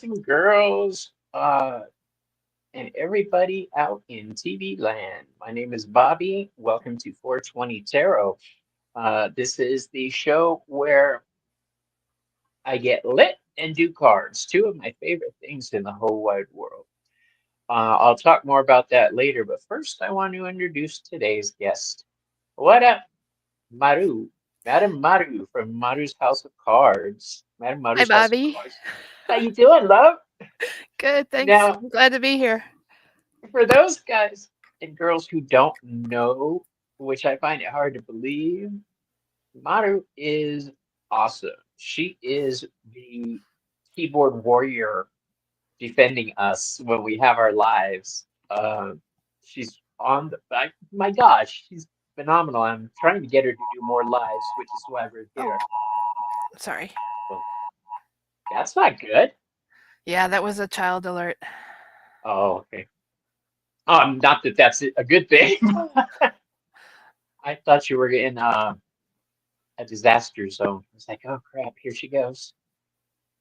boys and girls, and everybody out in TV land. My name is Bobby. Welcome to 420 Tarot. This is the show where I get lit and do cards, two of my favorite things in the whole wide world. I'll talk more about that later, but first I want to introduce today's guest. What up, Maru? Madam Maru from Maru's House of Cards. Madam Hi, Maru's House of Bobby. Cards. How you doing, love? Good, thanks. Now, I'm glad to be here. for those guys and girls who don't know, which I find it hard to believe, Maru is awesome. She is the keyboard warrior defending us when we have our lives. She's on my gosh, she's phenomenal. I'm trying to get her to do more lives, which is why we're Oh, here. sorry. Well, that's not good. Yeah, that was a child alert. Oh, okay. Not that that's a good thing. I thought you were in a disaster zone. I was like, oh crap, here she goes.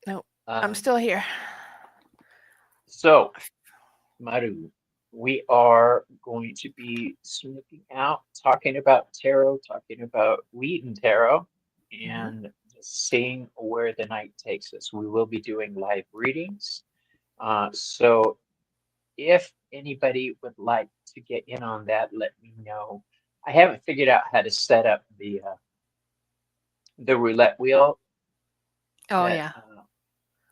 No, I'm Um, still here. so, Maru, we are going to be snooping out, talking about tarot, talking about wheat and tarot, hmm and just seeing where the night takes us. We will be doing live readings. So, if anybody would like to get in on that, let me know. I haven't figured out how to set up the roulette wheel Oh, that yeah.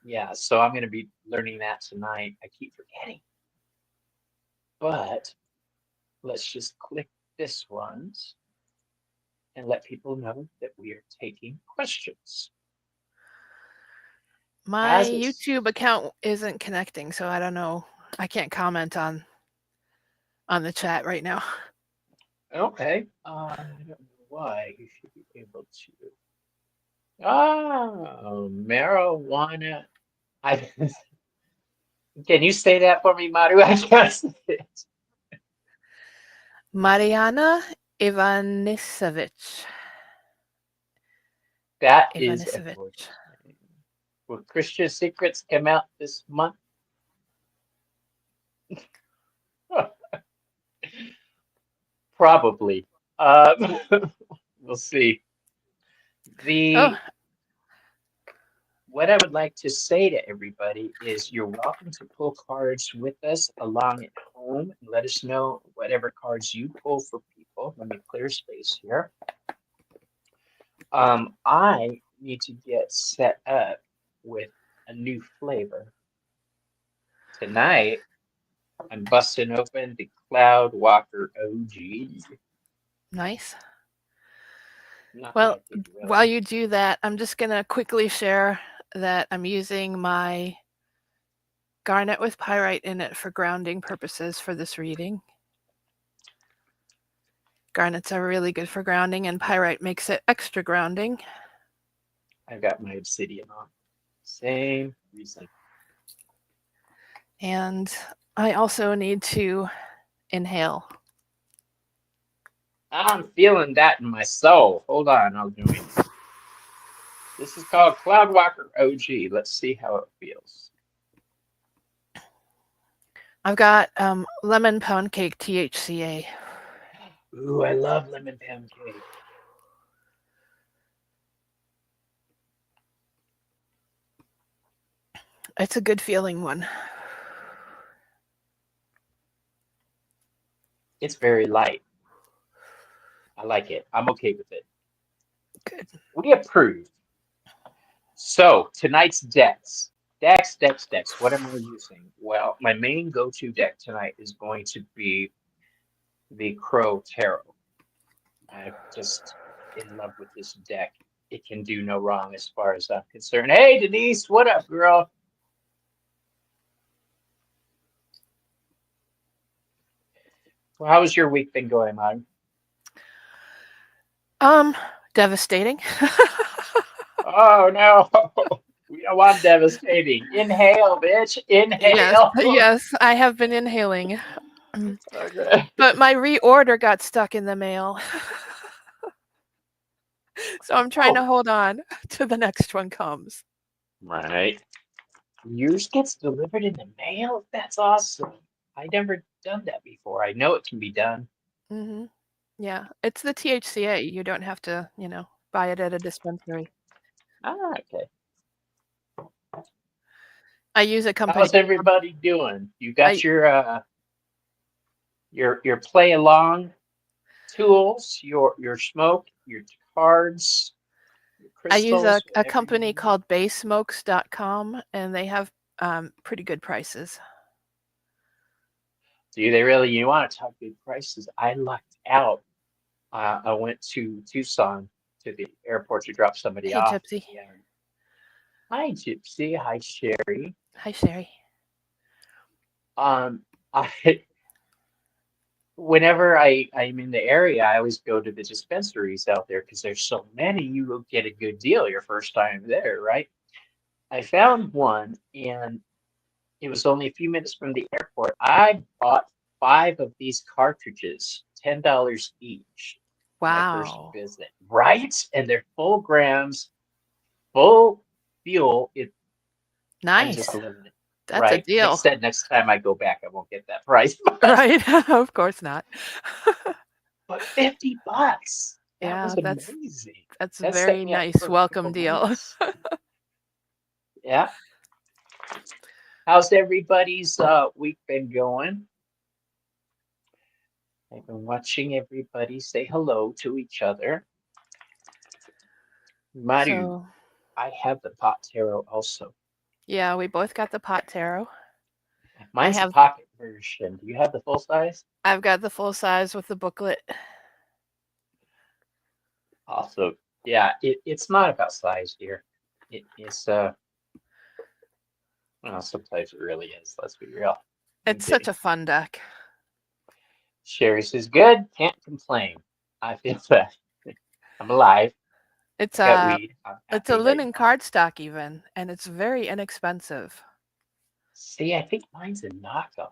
yeah, so I'm going to be learning that tonight. I keep forgetting, but let's just click this once and let people know that we are taking questions. My As it's YouTube account isn't connecting, so I don't know. I can't comment on the chat right now. okay, I don't know why you should be able to. Oh, marijuana. I can you say that for me, Maru? I can't say it. Mariana Ivanisevich. That is a Ivanisevich. gorgeous name. Will Christian Secrets come out this month? Probably. Uh, we'll see. Oh, The what I would like to say to everybody is you're welcome to pull cards with us along at home and let us know whatever cards you pull for people. Let me clear space here. I need to get set up with a new flavor. Tonight, I'm busting open the Cloud Walker OG. nice. Not Well, like it while really. you do that, I'm just going to quickly share that I'm using my garnet with pyrite in it for grounding purposes for this reading. Garnets are really good for grounding, and pyrite makes it extra grounding. I've got my obsidian on. Same reason. And I also need to inhale. I'm feeling that in my soul. Hold on, I'm doing. This is called Cloudwalker OG. Let's see how it feels. I've got lemon pound cake THCA. Ooh, I love lemon pound cake. It's a good feeling one. It's very light. I like it. I'm okay with it. Good. We approve. So tonight's decks. Decks. What am I using? Well, my main go-to deck tonight is going to be the Crow Tarot. I'm just in love with this deck. It can do no wrong as far as I'm concerned. Hey, Denise, what up, girl? Well, how's your week been going, man? Um, Devastating. Oh no, we don't want devastating. Inhale, bitch. Yes, Inhale. yes, I have been inhaling. Okay. But my reorder got stuck in the mail. So I'm trying to Oh, hold on till the next one comes. right. Yours gets delivered in the mail? That's awesome. I never done that before. I know it can be done. Mhm. Yeah, it's the THCA. You don't have to, buy it at a dispensary. Ah, okay. I use a company How's everybody doing? You got I your play along tools, your smoke, your cards, your I use a, crystals, a whatever you company need. called baysmokes.com, and they have pretty good prices. Do they really? You want to talk good prices? I lucked out. I went to Tucson to the airport to drop somebody Hey, off. Gypsy. And hi, Gypsy. Hi, Sherry. Hi, Sherry. Um, I whenever I'm in the area, I always go to the dispensaries out there because there's so many. You will get a good deal your first time there, right? I found one, and it was only a few minutes from the airport. I bought five of these cartridges, $10 each, my first Wow. visit, right? And they're full grams, full fuel. I'm just Nice. living it, That's a right? deal. Next time I go back, I won't get that price, Right? Of course not. but $50. That Yeah, was amazing. that's a That set very me up nice for a welcome couple deal. months. Yeah. How's everybody's week been going? I've been watching everybody say hello to each other. Maru, So, I have the pot tarot also. yeah, we both got the pot tarot. I Mine's a have pocket version. Do you have the full size? I've got the full size with the booklet. Also, yeah, it's not about size, dear. It is well, sometimes it really is, let's be real. I'm It's such kidding. a fun deck. Sherry says good, can't complain. I feel that I'm alive. It's I've got a weed. I'm it's a happy right linen now. cardstock even, and it's very inexpensive. See, I think mine's a knockoff.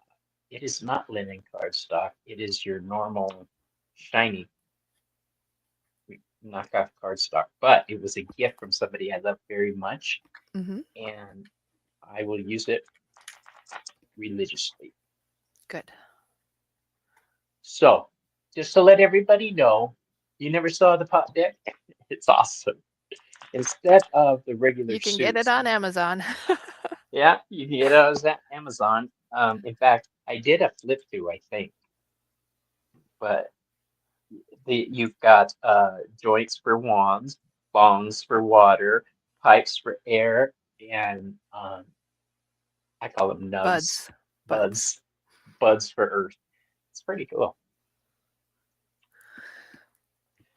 It is not linen cardstock. It is your normal shiny knockoff cardstock, but it was a gift from somebody I love very much, Hmm. and I will use it religiously. Good. So, just to let everybody know, you never saw the pot deck? It's awesome. Instead of the regular You can get it suits, on Amazon. yeah, you can get those at Amazon. In fact, I did a flip through, I think, but you've got joints for wands, bongs for water, pipes for air, and I call them nubs, Buds. Buds. buds, buds for earth. It's pretty cool.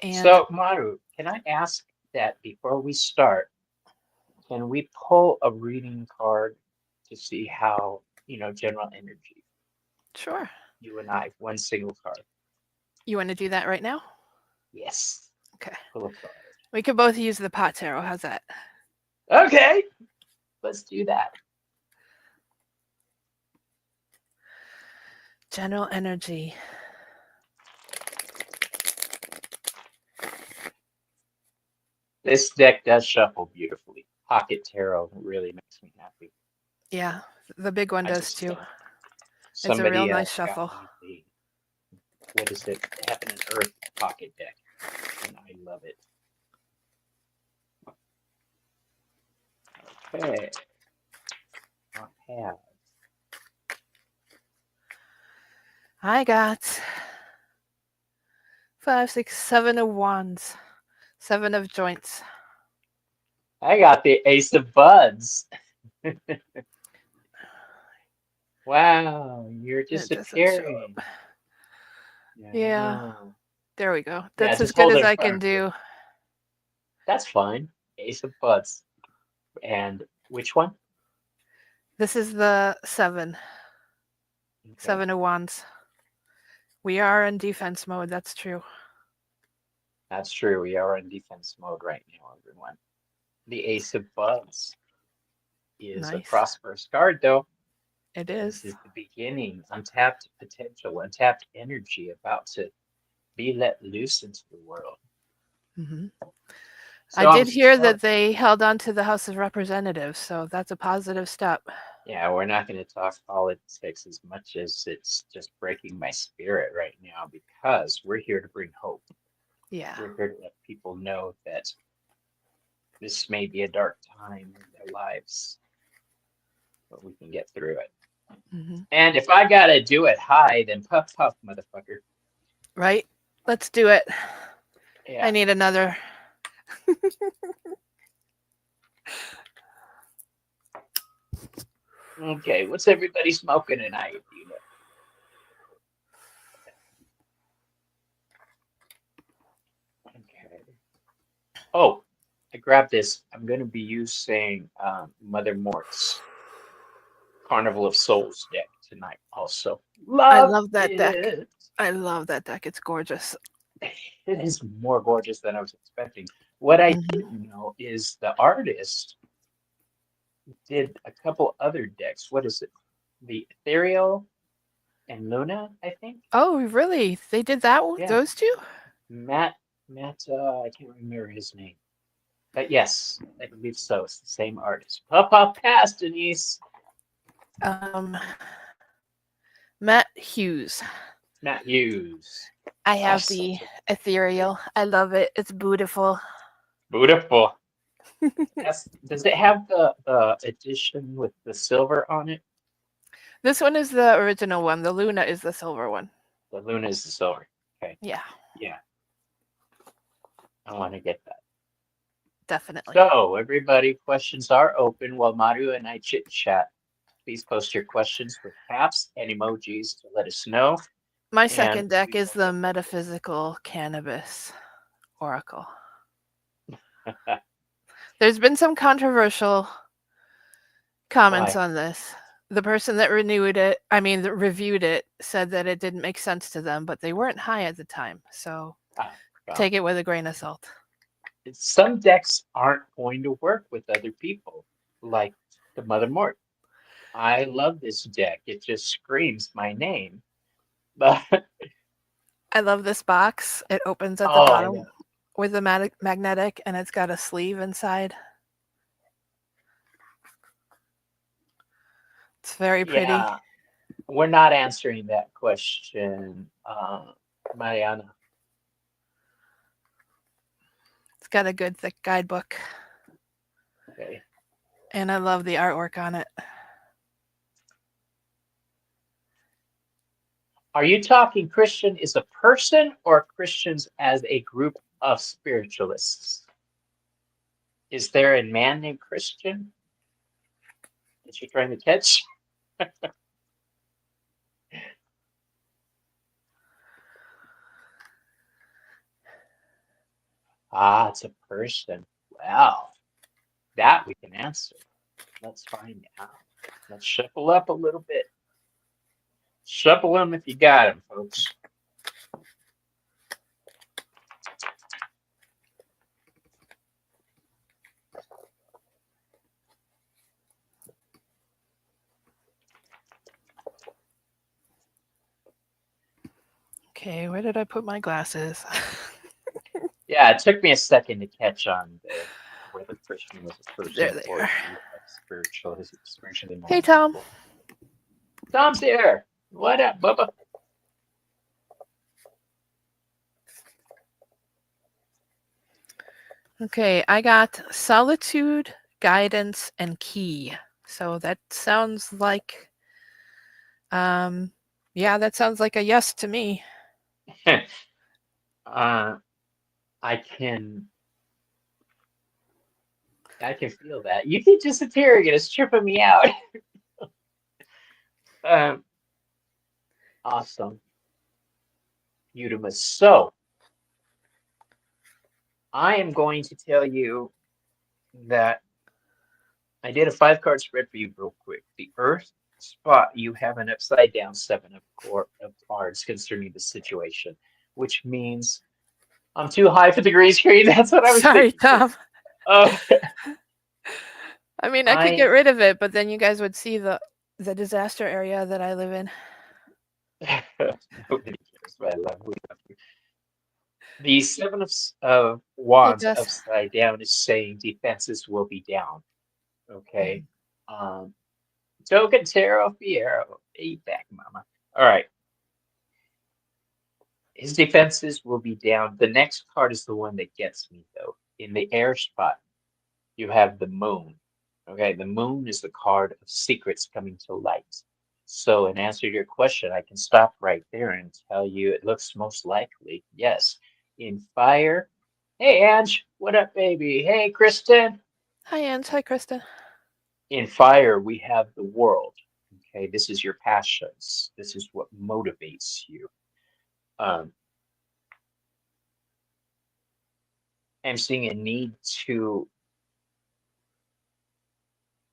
And So, Maru, can I ask that before we start, can we pull a reading card to see how, general energy, sure. you and I, one single card? You want to do that right now? Yes, Okay. pull a card. We could both use the pot tarot. How's that? Okay, let's do that. General energy. This deck does shuffle beautifully. Pocket Tarot really makes me happy. Yeah, the big one I does just too. It's a real somebody nice got shuffle. me the what is it? Heaven and Earth pocket deck, and I love it. Okay, I have. I got 5, 6, 7 of wands, 7 of joints. I got the Ace of Buds. Wow, you're It doesn't show disappearing. up. Yeah, I Yeah, know. there we go. Yeah, That's as just good hold it as in I front can of you. do. That's fine. Ace of Buds. And which one? This is the 7, Okay, 7 of wands. We are in defense mode. That's true. that's true. We are in defense mode right now, everyone. The Ace of Buds is a Nice. prosperous card, though. It This is. is the beginning, untapped potential, untapped energy about to be let loose into the world. Hmm. I So I'm did hear so that they held on to the House of Representatives, so that's a positive step. yeah, we're not going to talk politics as much as it's just breaking my spirit right now because we're here to bring hope. Yeah. We're here to let people know that this may be a dark time in their lives, but we can get through it. Hmm. And if I gotta do it high, then puff puff, motherfucker. Right? Let's do it. I Yeah. need another. Okay. What's everybody smoking tonight? Do you know? Okay. Oh, I grabbed this. I'm gonna be using Mother Mort's Carnival of Souls deck tonight. Also, I love love that deck. it. I love that deck. It's gorgeous. It is more gorgeous than I was expecting. What I Hmm. didn't know is the artist did a couple other decks. What is it? The Ethereal and Luna, I think. Oh, really? They did that? Yeah, Those two? Matt. I can't remember his name, but yes, I believe so. It's the same artist. Puff puff pass, Denise. Um, Matt Hughes. Matt Hughes. I have the Such a ethereal. I love it. It's beautiful. beautiful. Yes. Does it have the edition with the silver on it? This one is the original one. The Luna is the silver one. The Luna is the silver. Okay. Yeah, Yeah, I want to get that. definitely. So, everybody, questions are open while Maru and I chit chat. Please post your questions with caps and emojis to let us know, My and second deck we is will the get them metaphysical cannabis oracle. there. There's been some controversial comments Why? on this. The person that renewed it, I mean, that reviewed it, said that it didn't make sense to them, but they weren't high at the time. So Ah, well, take it with a grain of salt. some decks aren't going to work with other people, like the Mother Mort. I love this deck. It just screams my name. But I love this box. It opens at the oh, I bottom know. with the magnetic, and it's got a sleeve inside. It's very pretty. Yeah, we're not answering that question, Mariana. It's got a good thick guidebook, Okay. and I love the artwork on it. Are you talking Christian is a person or Christians as a group of spiritualists? Is there a man named Christian that you're trying to catch? Ah, it's a person. Well, that we can answer. Let's find out. Let's shuffle up a little bit. Shuffle them if you got them, folks. Okay, where did I put my glasses? Yeah, it took me a second to catch on whether Christian was a There person they or are. a group of spiritually Hey, minded Tom. people. Tom's here. What up, Bubba? Okay, I got solitude, guidance, and key. So that sounds like, um, yeah, that sounds like a yes to me. uh, I can I can feel that. You keep disappearing and it's tripping me out. Um, awesome. Eudemus. So I am going to tell you that I did a 5 card spread for you real quick. The Earth spot, you have an upside down seven of cards concerning the situation, which means I'm too high for the green screen. That's what I was Sorry, thinking. Tom. Uh, I mean, I could get I rid of it, but then you guys would see the disaster area that I live in. nobody cares, but I love we love you. The of It Wands does. upside down is saying defenses will be down. Okay. Mhm. Um, Token Tarot Fierro. Hey back, mama. All right. His defenses will be down. The next card is the one that gets me, though. In the air spot, you have the moon. Okay, the moon is the card of secrets coming to light. So, in answer to your question, I can stop right there and tell you it looks most likely, yes. In fire, hey Ange, what up, baby? Hey Kristen. Hi, Ange. Hi, Kristen. In fire, we have the world. Okay, this is your passions. This is what motivates you. Um, I'm seeing a need to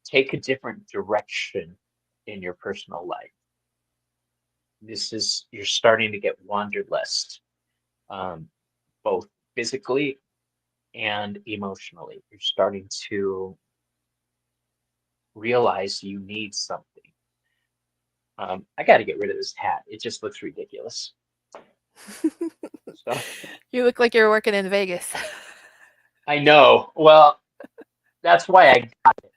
take a different direction in your personal life. This is, you're starting to get wanderlust, um, both physically and emotionally. You're starting to realize you need something. I got to get rid of this hat. It just looks ridiculous. So You look like you're working in Vegas. I know. Well, that's why I got it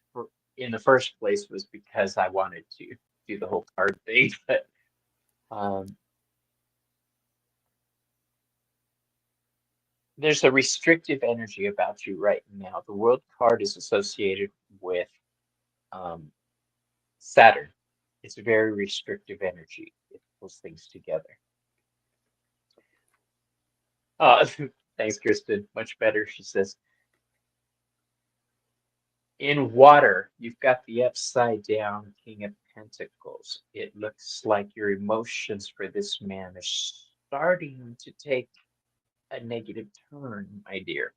in the first place was because I wanted to do the whole card thing. But um, there's a restrictive energy about you right now. The world card is associated with um, Saturn. It's a very restrictive energy. It pulls things together. Uh, thanks, Kristen. Much better, she says. In water, you've got the upside down King of Pentacles. It looks like your emotions for this man are starting to take a negative turn, my dear.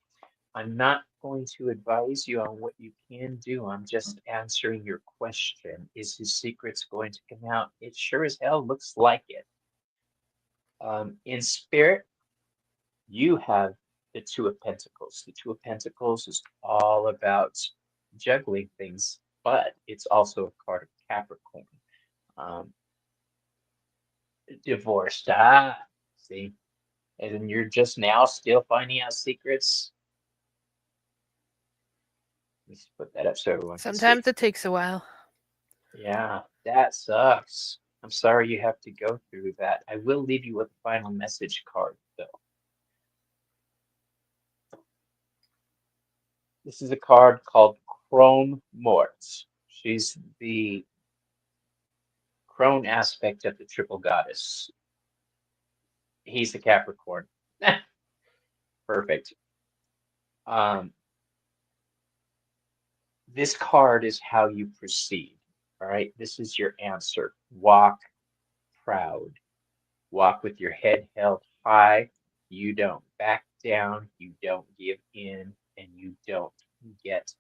I'm not going to advise you on what you can do. I'm just answering your question. Is his secrets going to come out? It sure as hell looks like it. In spirit, you have the Two of Pentacles. The Two of Pentacles is all about juggling things, but it's also a card of Capricorn. Um, Divorced. Ah, see? And then you're just now still finding out secrets. Let's put that up so everyone can see. Sometimes it takes a while. Yeah, that sucks. I'm sorry you have to go through that. I will leave you with a final message card, though. This is a card called Crone Mort. She's the crone aspect of the triple goddess. He's the Capricorn. Perfect. Um, this card is how you proceed. All right, this is your answer. Walk proud. Walk with your head held high. You don't back down, you don't give in, and you don't get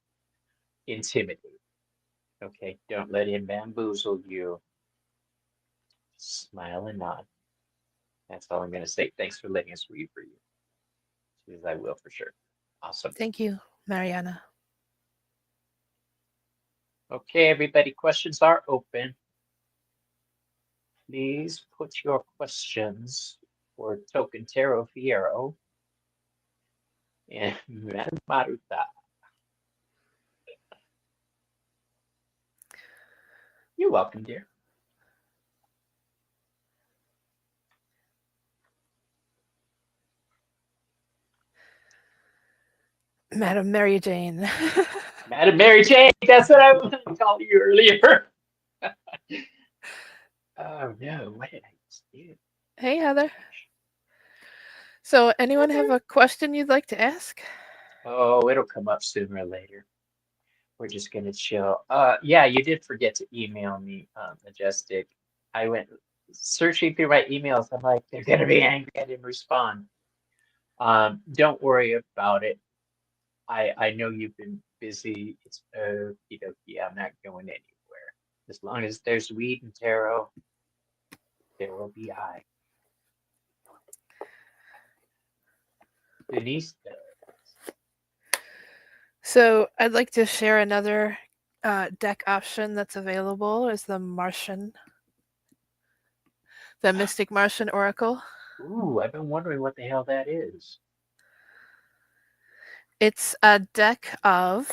intimidated. Okay, don't let him bamboozle you. Smile and nod. That's all I'm going to say. Thanks for letting us read for you. Because I will for sure. Awesome. Thank you, Mariana. Okay, everybody, questions are open. Please put your questions for Token Tarot Fierro and Madame Maruta. You're welcome, dear. Madam Mary Jane. Madam Mary Jane, that's what I was calling you earlier. Oh no, what did I just do? Hey, Heather. Gosh. So, anyone have Heather. a question you'd like to ask? Oh, it'll come up sooner or later. We're just gonna chill. Yeah, you did forget to email me, Majestic. I went searching through my emails. I'm like, they're gonna be angry I didn't respond. Don't worry about it. I know you've been busy. It's okie dokie. I'm not going anywhere. As long as there's weed and tarot, there will be I. Denise, So, I'd like to share another deck option that's available is the Mystic Martian Oracle. ooh, I've been wondering what the hell that is. It's a deck of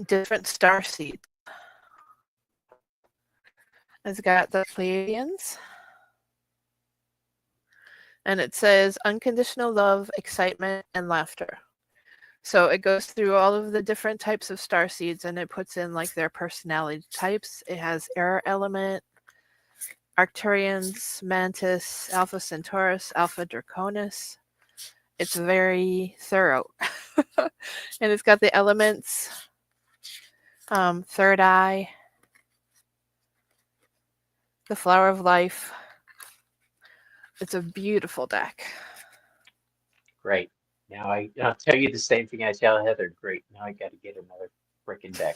different star seeds. It's got the Pleiadians, and it says unconditional love, excitement, and laughter. So it goes through all of the different types of star seeds and it puts in like their personality types. It has air element, Arcturians, Mantis, Alpha Centaurus, Alpha Draconis. It's very thorough. And it's got the elements, third eye, the flower of life. It's a beautiful deck. Great. I'll tell you the same thing I tell Heather. Great. Now I got to get another freaking deck.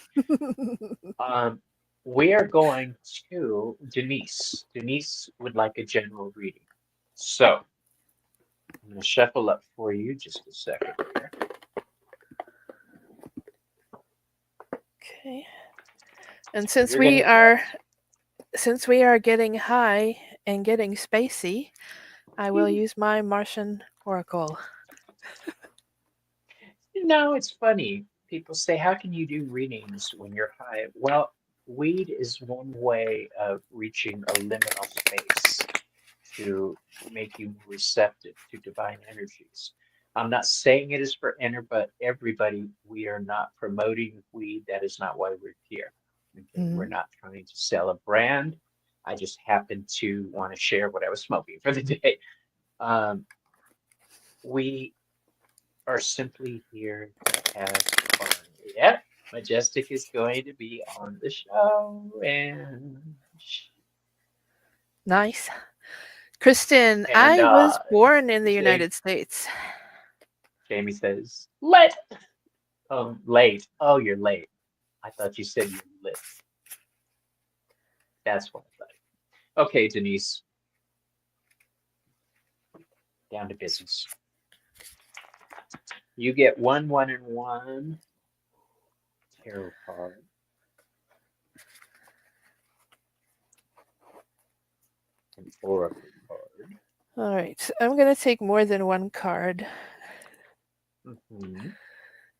Um, we are going to Denise. Denise would like a general reading. So I'm going to shuffle up for you just a second here. Okay. And since You're we going to are get. since we are getting high and getting spacey, I will use my Martian Oracle. It's funny. People say, how can you do readings when you're high? Well, weed is one way of reaching a liminal space to make you more receptive to divine energies. I'm not saying it is for but everybody. We are not promoting weed. That is not why we're here. Okay, we're Mm. not trying to sell a brand. I just happen to want to share what I was smoking for the day. Um, we are simply here to have fun. Yep, Majestic is going to be on the show, Nice. Kristen, and I was born in the Jamie, United States. Jamie says, late. Oh, you're late. I thought you said you're lit. That's what I thought. Okay, Denise, down to business. You get one, and one tarot card. An oracle card. All right, I'm going to take more than one card. Hmm.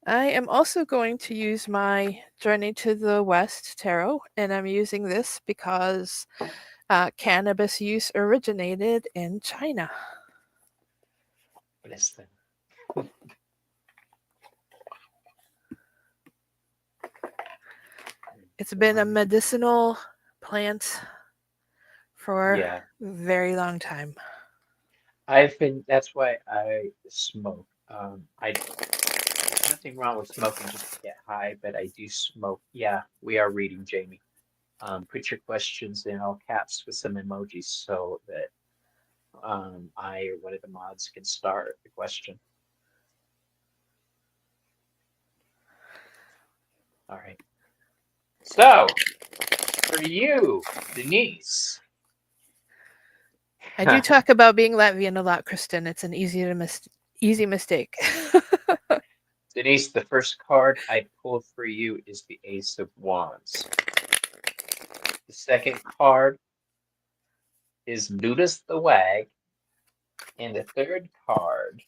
I am also going to use my Journey to the West tarot, and I'm using this because cannabis use originated in China. Bless them. It's been a medicinal plant for Yeah, a very long time. that's why I smoke. There's nothing wrong with smoking just to get high, but I do smoke. Yeah, we are reading, Jamie. Put your questions in all caps with some emojis so that I or one of the mods can start the question. All right. So for you, Denise. I do talk about being Latvian a lot, Kristen. It's an easy mistake. Denise, the first card I pulled for you is the Ace of Wands. The second card is Ludus the Wag, and the third card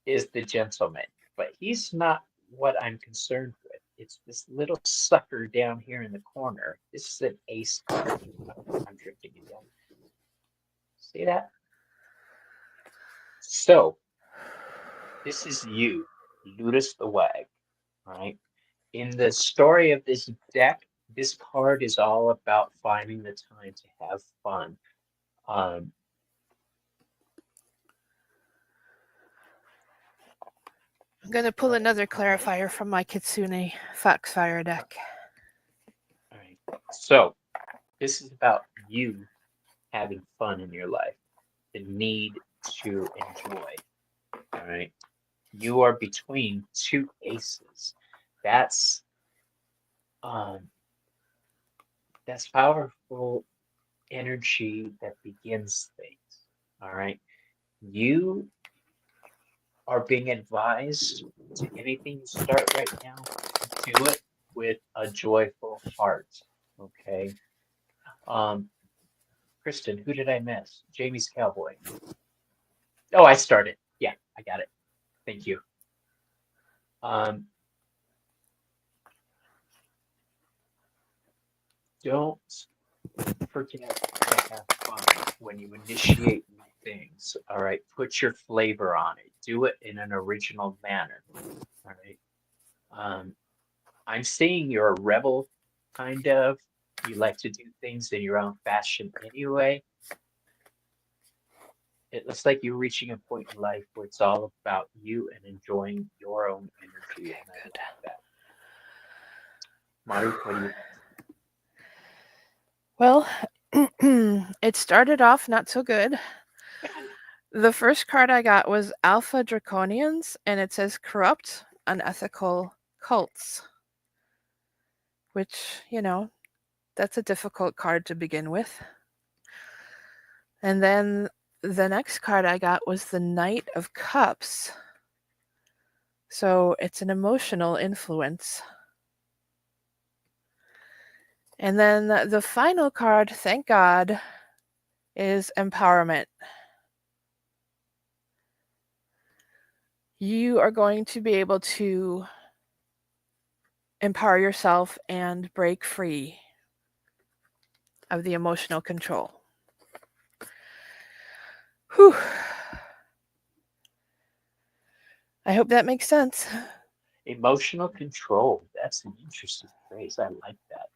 is the Gentleman. But he's not what I'm concerned with. It's this little sucker down here in the corner. This is an ace card. I'm drifting again. See that? So this is you, Ludus the Wag, right? In the story of this deck, this card is all about finding the time to have fun. Um, I'm going to pull another clarifier from my Kitsune Foxfire deck. all right. So this is about you having fun in your life, the need to enjoy. All right. You are between two aces. That's um that's powerful energy that begins things. All right. You are being advised to anything you start right now, do it with a joyful heart. Okay. Um, Kristen, who did I miss? Jamie's cowboy. Oh, I started. Yeah. I got it. Thank you. Um, don't forget to have fun when you initiate new things. All right, put your flavor on it. Do it in an original manner. All right. Um, I'm seeing you're a rebel, kind of. You like to do things in your own fashion anyway. It looks like you're reaching a point in life where it's all about you and enjoying your own energy, Okay, and I good. like that. Maru, what do you have? Well, it started off not so good. The first card I got was Alpha Draconians, and it says corrupt, unethical cults, which, that's a difficult card to begin with. And then the next card I got was the Knight of Cups. So it's an emotional influence. And then the final card, thank God, is empowerment. You are going to be able to empower yourself and break free of the emotional control. Whew. I hope that makes sense. Emotional control. That's an interesting phrase. I like that.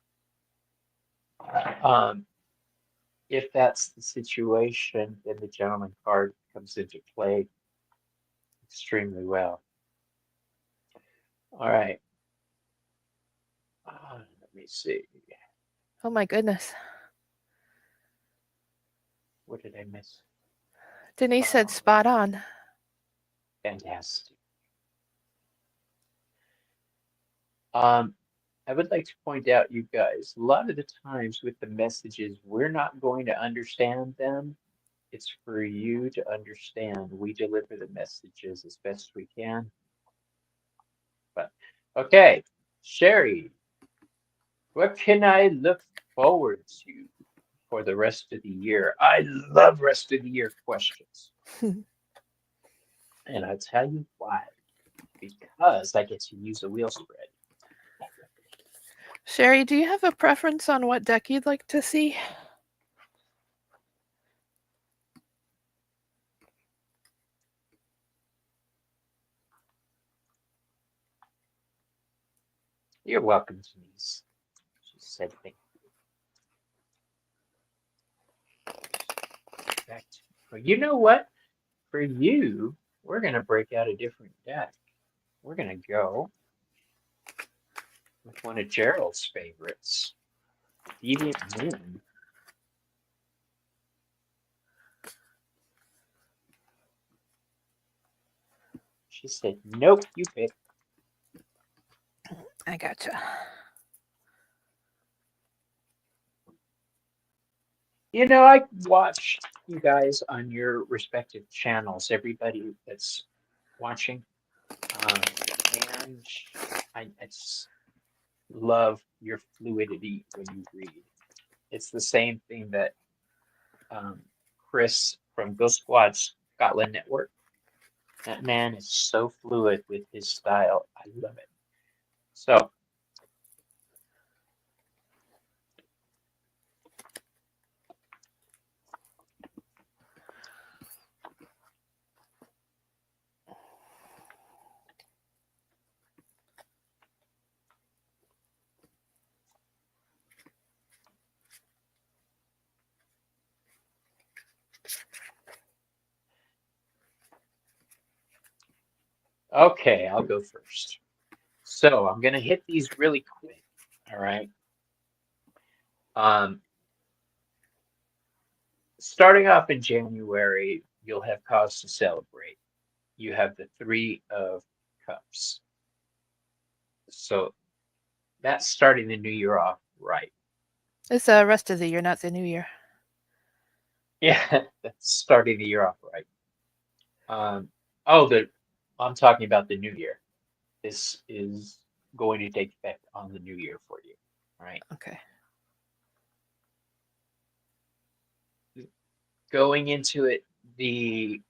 If that's the situation, then the gentleman card comes into play extremely well. All right. Let me see. Oh my goodness. What did I miss? Denise said Um, spot on. fantastic. Um, I would like to point out, you guys, a lot of the times with the messages, we're not going to understand them. It's for you to understand. We deliver the messages as best we can. But okay, Sherry, what can I look forward to for the rest of the year? I love rest of the year questions. And I'll tell you why. Because I get to use a wheel spread. Sherry, do you have a preference on what deck you'd like to see? You're welcome, Denise. She said thank you. Back to, but you know what? For you, we're going to break out a different deck. We're going to go with one of Gerald's favorites, Deviant Moon. She said, nope, you pick. I gotcha. You know, I watch you guys on your respective channels, everybody that's watching. And I just love your fluidity when you read. It's the same thing that um, Chris from Ghost Squad Scotland Network. That man is so fluid with his style. I love it. So, okay, I'll go first. So, I'm going to hit these really quick. All right. Um, Starting off in January, you'll have cause to celebrate. You have the Three of Cups. So, that's starting the new year off right. It's the rest of the year, not the new year. Yeah, that's starting the year off right. Um, oh, I'm talking about the new year. This is going to take effect on the new year for you. All right. Okay. Going into it, the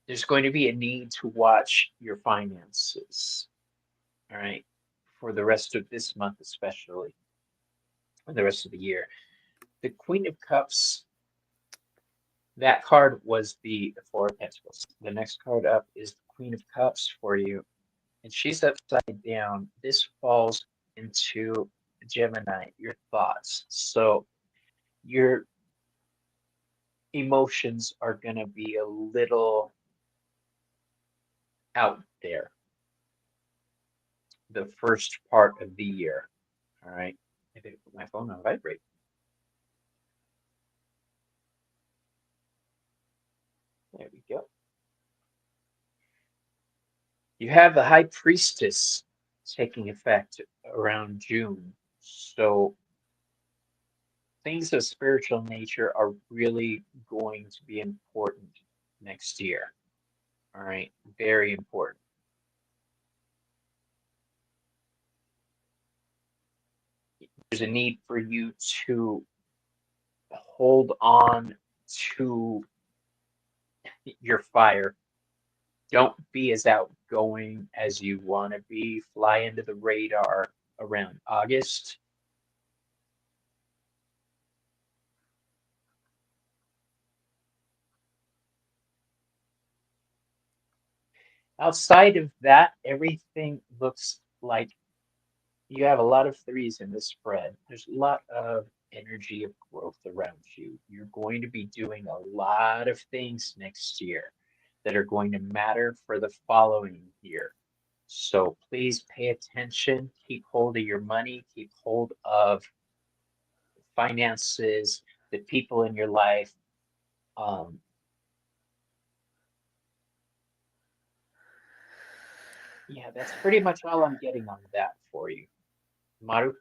There's going to be a need to watch your finances, all right, for the rest of this month, especially, and the rest of the year. The Queen of Cups, that card was the Four of Pentacles. The next card up is the Queen of Cups for you, and she's upside down. This falls into Gemini, your thoughts. So your emotions are going to be a little out there the first part of the year. All right. I did put my phone on vibrate. There we go. You have the High Priestess taking effect around June. So things of spiritual nature are really going to be important next year. All right. Very important. There's a need for you to hold on to your fire. Don't be as outgoing as you want to be. Fly under the radar around August. Outside of that, everything looks like you have a lot of threes in this spread. There's a lot of energy of growth around you. You're going to be doing a lot of things next year that are going to matter for the following year. So please pay attention, keep hold of your money, keep hold of finances, the people in your life. Um, yeah, that's pretty much all I'm getting on that for you. Maru,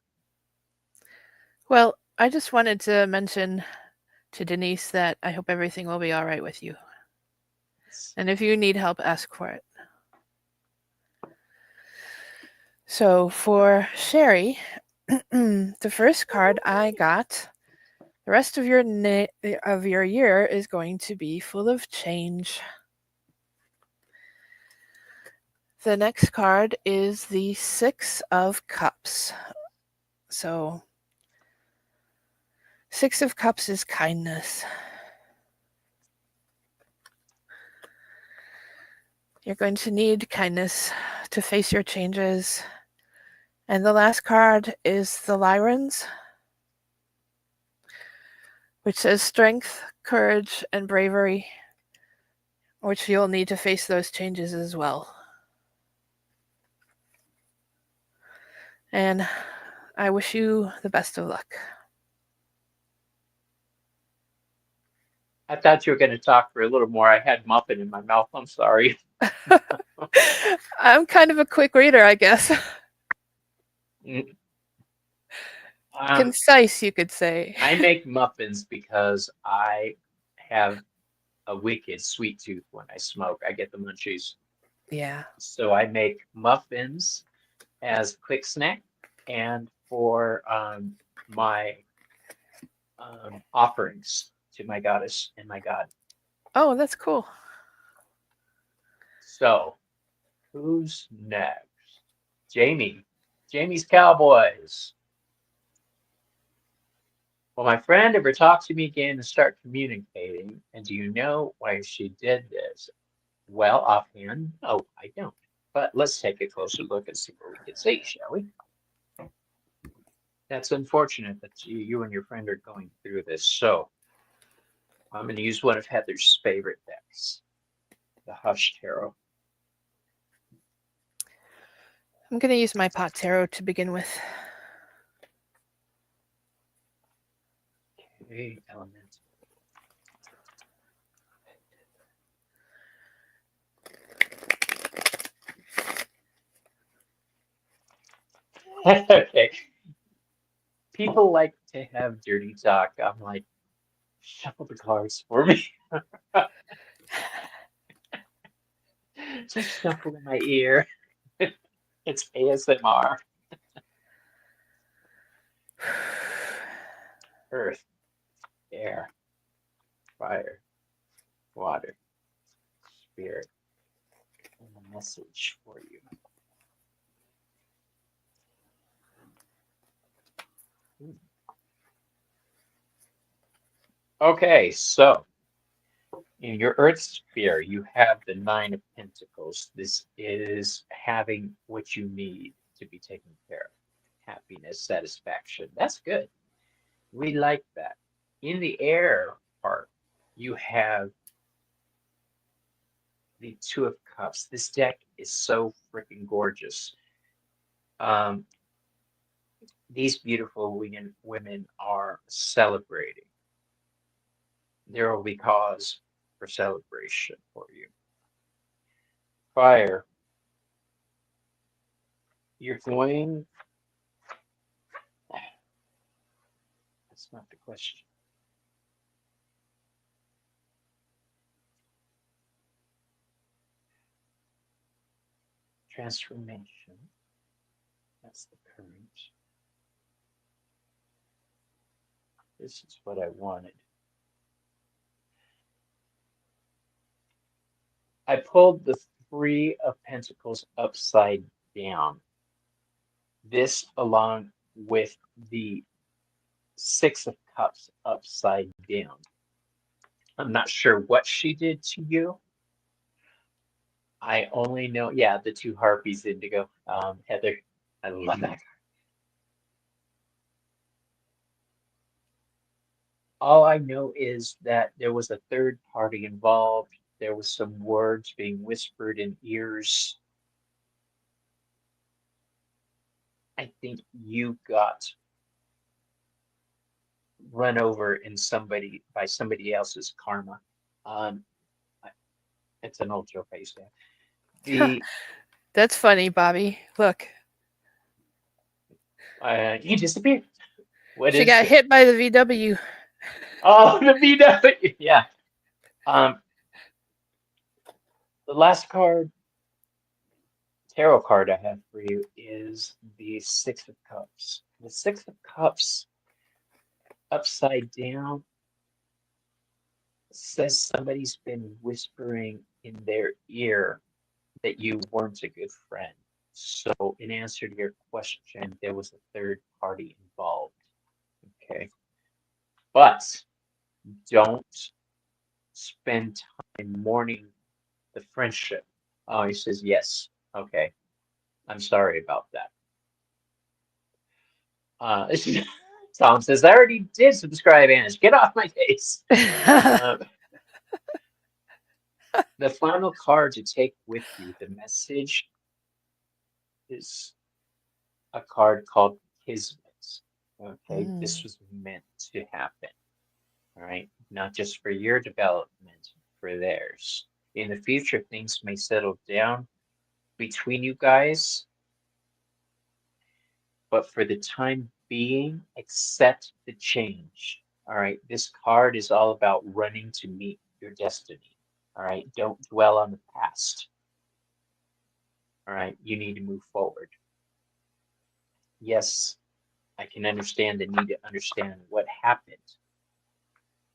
Well, I just wanted to mention to Denise that I hope everything will be all right with you. And if you need help, ask for it. So for Sherry, the first card I got, the rest of your year is going to be full of change. The next card is the Six of Cups. So, Six of Cups is kindness. You're going to need kindness to face your changes. And the last card is the Lyrans, which says strength, courage, and bravery, which you'll need to face those changes as well. And I wish you the best of luck. I thought you were going to talk for a little more. I had muffin in my mouth. I'm sorry. I'm kind of a quick reader, I guess. Mm, Concise, you could say. I make muffins because I have a wicked sweet tooth when I smoke. I get the munchies. Yeah. So I make muffins as quick snack and for my offerings to my goddess and my god. Oh, that's cool. So who's next? Jamie. Jamie's Cowboys. Will my friend ever talk to me again and start communicating? And do you know why she did this? Well, offhand, no, I don't. But let's take a closer look and see what we can see, shall we? That's unfortunate that you and your friend are going through this. So I'm going to use one of Heather's favorite decks, the Hush Tarot. I'm going to use my pot tarot to begin with. Okay, element. Okay. People like to have dirty talk. I'm like, shuffle the cards for me. Just shuffle in my ear. It's ASMR. Earth, air, fire, water, Spirit and a message for you. Hmm. Okay, so in your Earth sphere, you have the Nine of Pentacles. This is having what you need to be taken care of. Happiness, satisfaction. That's good. We like that. In the air part, you have the Two of Cups. This deck is so freaking gorgeous. Um, these beautiful women are celebrating. There will be cause for celebration for you. Fire, you're going. That's not the question. Transformation. That's the current. This is what I wanted. I pulled the Three of Pentacles upside down. This along with the Six of Cups upside down. I'm not sure what she did to you. I only know, yeah, the two harpies indigo. Heather, I love that. All I know is that there was a third party involved. There was some words being whispered in ears. I think you got run over in somebody by somebody else's karma. Um, it's an old joke I used to have. The That's funny, Bobby. Look, he disappeared. What she is got it? hit by the VW. Oh, the VW. Yeah. Um, the last tarot card I have for you is the Six of Cups. The Six of Cups upside down says somebody's been whispering in their ear that you weren't a good friend. So, in answer to your question, there was a third party involved. Okay. But don't spend time mourning the friendship. Oh, he says, yes. Okay. I'm sorry about that. Uh, Tom says, I already did subscribe, Ange. Get off my case. Uh, the final card to take with you, the message is a card called Kismet. Okay, this Mm. was meant to happen. All right, not just for your development, for theirs. In the future, things may settle down between you guys, but for the time being, accept the change. All right, this card is all about running to meet your destiny. All right, don't dwell on the past. All right, you need to move forward. Yes, I can understand the need to understand what happened,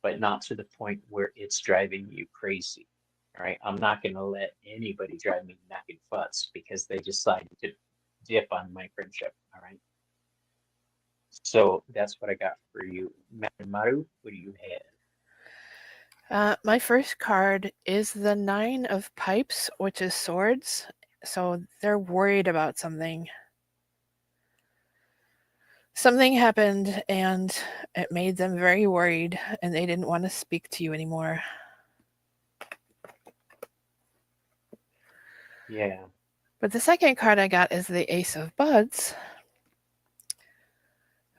but not to the point where it's driving you crazy. All right, I'm not going to let anybody drive me knackered futs because they decided to dip on my friendship. All right, so that's what I got for you, Maru. What do you have? My first card is the Nine of Pipes, which is swords. So they're worried about something. Something happened and it made them very worried, and they didn't want to speak to you anymore. Yeah, But the second card I got is the Ace of Buds,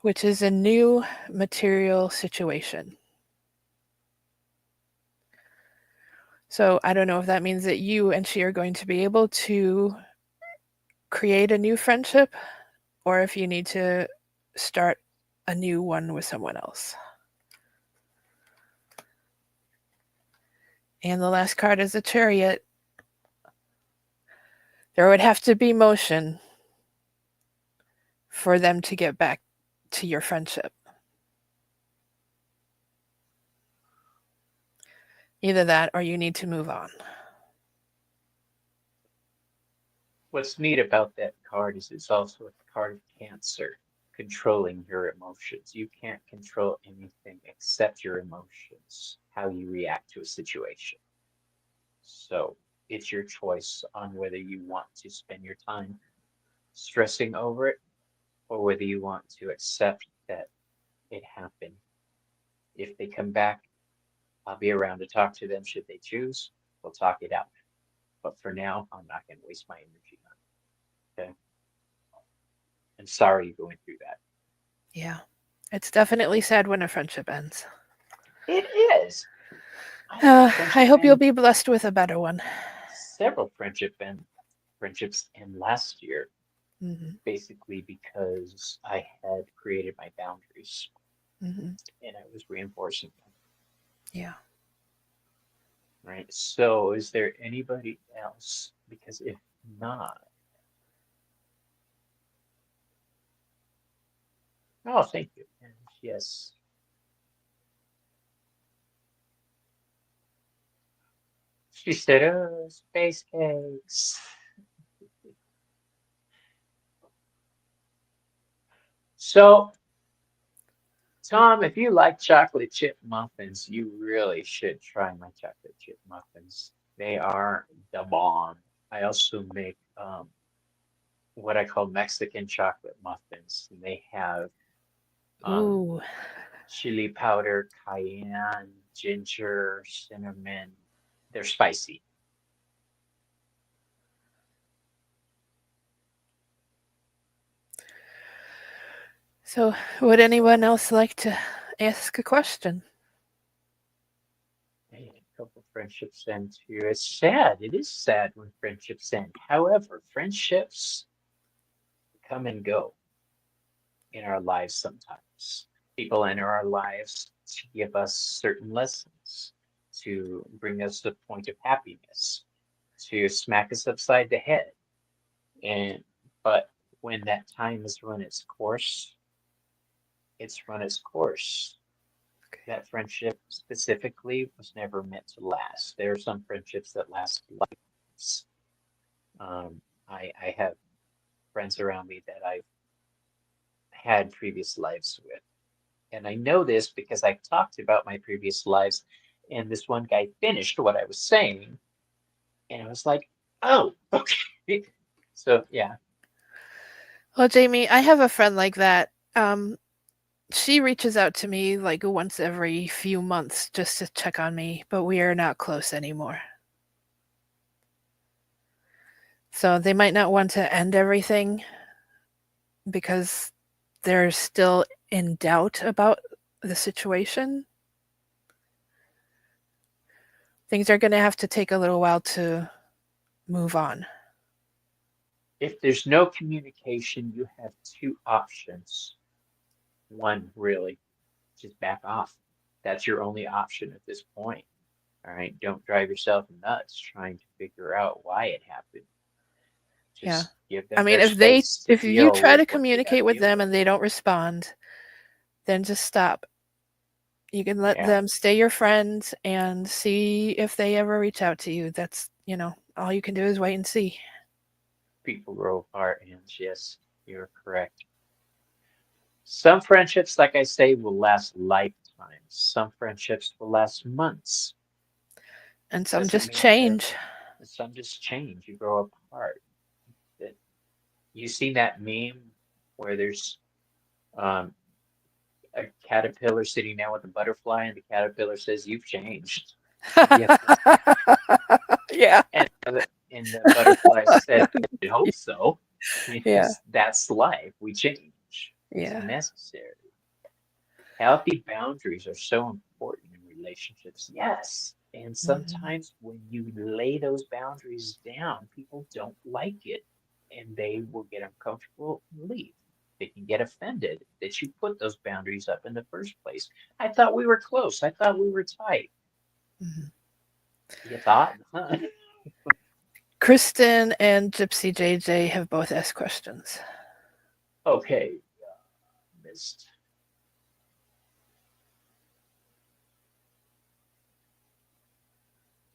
which is a new material situation. So I don't know if that means that you and she are going to be able to create a new friendship, or if you need to start a new one with someone else. And the last card is a Chariot. There would have to be motion for them to get back to your friendship. Either that or you need to move on. What's neat about that card is it's also a card of Cancer, controlling your emotions. You can't control anything except your emotions, how you react to a situation. So it's your choice on whether you want to spend your time stressing over it or whether you want to accept that it happened. If they come back, I'll be around to talk to them should they choose. We'll talk it out. But for now, I'm not going to waste my energy on it. Okay. I'm sorry you're going through that. Yeah. It's definitely sad when a friendship ends. It is. I had a I friendship hope you'll end, be blessed with a better one. several friendships end last year, Hmm. basically because I had created my boundaries Hmm. and I was reinforcing them. Yeah. Right. So is there anybody else? Because if not, oh, thank you. And yes, she said, oh, space cakes. So, Tom, if you like chocolate chip muffins, you really should try my chocolate chip muffins. They are the bomb. I also make what I call Mexican chocolate muffins. And they have um, Ooh. chili powder, cayenne, ginger, cinnamon. They're spicy. So, would anyone So, else like to ask a question? hey, a couple friendships end too. It's sad. It is sad when friendships end. However, friendships come and go in our lives sometimes. People enter our lives to give us certain lessons, to bring us to a point of happiness, to smack us upside the head. And but when that time has run its course, it's run its course. That friendship specifically was never meant to last. There are some friendships that last lifetimes. Um, I have friends around me that I've had previous lives with. And I know this because I talked about my previous lives, and this one guy finished what I was saying, and I was like, oh, okay. So yeah, Well, Jamie, I have a friend like that. She reaches out to me like once every few months just to check on me, but we are not close anymore. So they might not want to end everything because they're still in doubt about the situation. Things are going to have to take a little while to move on. if there's no communication, you have two options. One, really, just back off. That's your only option at this point. All right, don't drive yourself nuts trying to figure out why it happened. Yeah. Just give I them mean, their space to if you deal try with to what they got communicate to with deal them with. and they don't respond, then just stop. You can let Yeah, them stay your friends and see if they ever reach out to you. That's, all you can do is wait and see. people grow apart, and yes, you're correct. Some friendships, like I say, will last lifetimes. Some friendships will last months. And some Doesn't just mean they're, change. some just change. You grow apart. That you seen that meme where there's um, a caterpillar sitting down with a butterfly, and the caterpillar says, "You've changed." Yes, Yeah. and the butterfly said, "I hope so," Yeah. because that's life. We change. It's Yeah. necessary. Healthy boundaries are so important in relationships. Yes. And Mhm. sometimes when you lay those boundaries down, people don't like it and they will get uncomfortable and leave. They can get offended that you put those boundaries up in the first place. I thought we were close. I thought we were tight. Mhm. You thought? Huh? Kristen and Gypsy JJ have both asked questions. Okay, missed.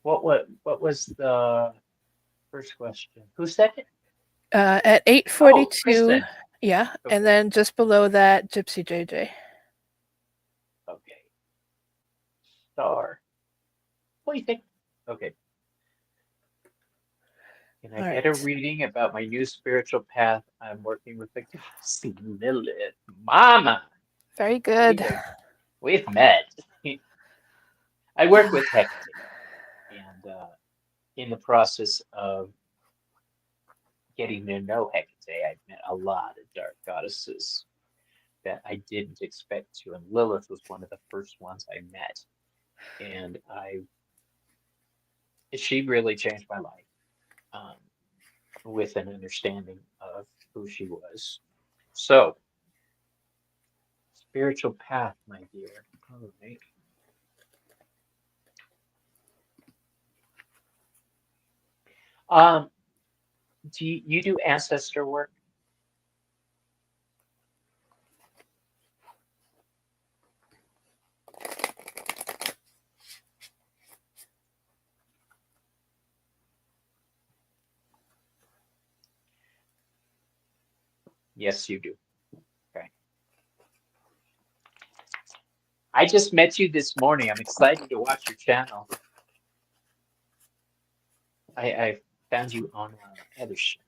What was the first question? Who said it? At Oh, 8:42, Kristen. yeah, and Okay. then just below that, Gypsy JJ. Okay. Star. What do you think? Okay. Can I All get a right. reading about my new spiritual path? I'm working with the goddess Lilith. Mama, Very we good. have we've met. I work with Hecate, and in the process of getting to know Hecate, I've met a lot of dark goddesses that I didn't expect to, and Lilith was one of the first ones I met, and I she really changed my life um, with an understanding of who she was. So, spiritual path, my dear. All right. Um, do you do ancestor work? Yes, you do. Okay. I just met you this morning. I'm excited to watch your channel. I found you on Heather's channel.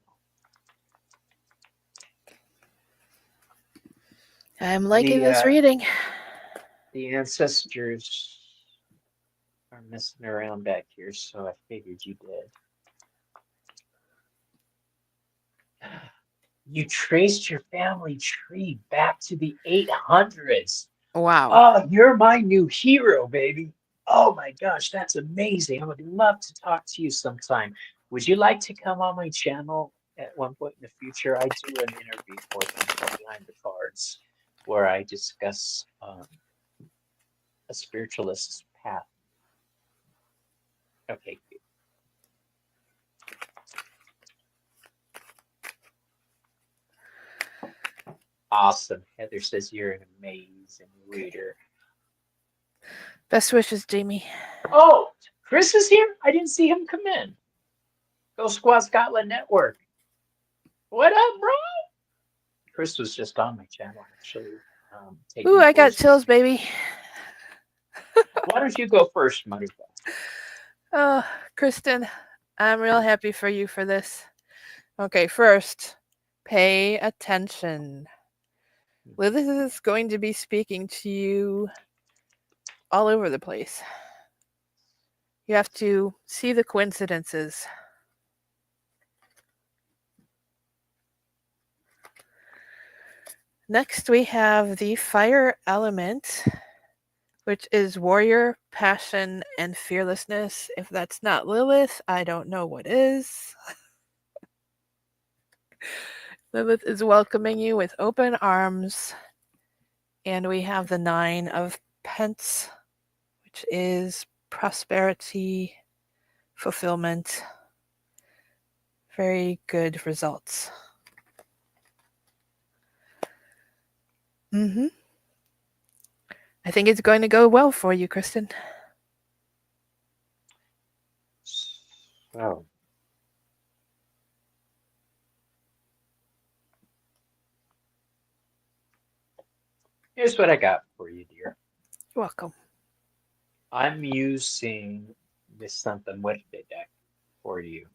I'm liking The this uh, reading. the ancestors are messing around back here, so I figured you did. You traced your family tree back to the 800s. Wow. Oh, you're my new hero, baby. Oh my gosh, that's amazing. I would love to talk to you sometime. Would you like to come on my channel at one point in the future? I do an interview for them called Behind the Cards, where I discuss a spiritualist's path. Okay, awesome. Heather says you're an amazing reader. Best wishes, Jamie. Oh, Chris is here? I didn't see him come in. Go Squad Scotland Network. What up, bro? Chris was just on my channel, actually, Ooh, taking I got voice chills, readings. baby. Why don't you go first, Maruka? Oh, Kristen, I'm real happy for you for this. Okay, first, pay attention. Lilith is going to be speaking to you all over the place. You have to see the coincidences. Next, we have the fire element, which is warrior, passion, and fearlessness. If that's not Lilith, I don't know what is. Lilith is welcoming you with open arms. And we have the Nine of Pence, which is prosperity, fulfillment, very good results. Mm-hmm. I think it's going to go well for you, Kristen. So, here's what I got for you, dear. You're welcome. I'm using this Santa Muerte deck for you.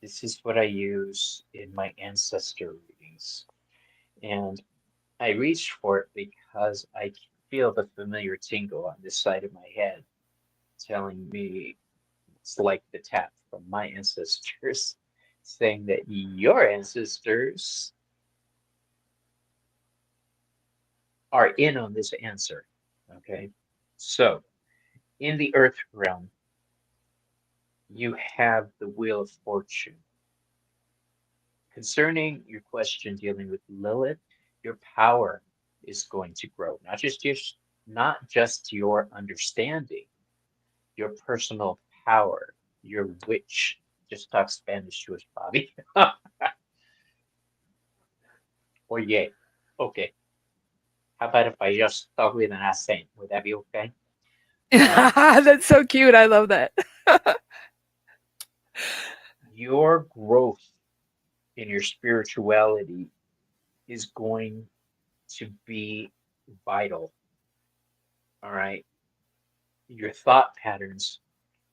This is what I use in my ancestor readings. And I reached for it because I feel the familiar tingle on this side of my head telling me it's like the tap from my ancestors saying that your ancestors are in on this answer. Okay. So in the earth realm, you have the wheel of fortune. Concerning your question dealing with Lilith, your power is going to grow, not just your understanding, your personal power, your witch. Just talk Spanish to us, Bobby. Oye, okay. How about if I just talk with an accent? Would that be okay? Um, That's so cute. I love that. your growth in your spirituality is going to be vital. All right. Your thought patterns,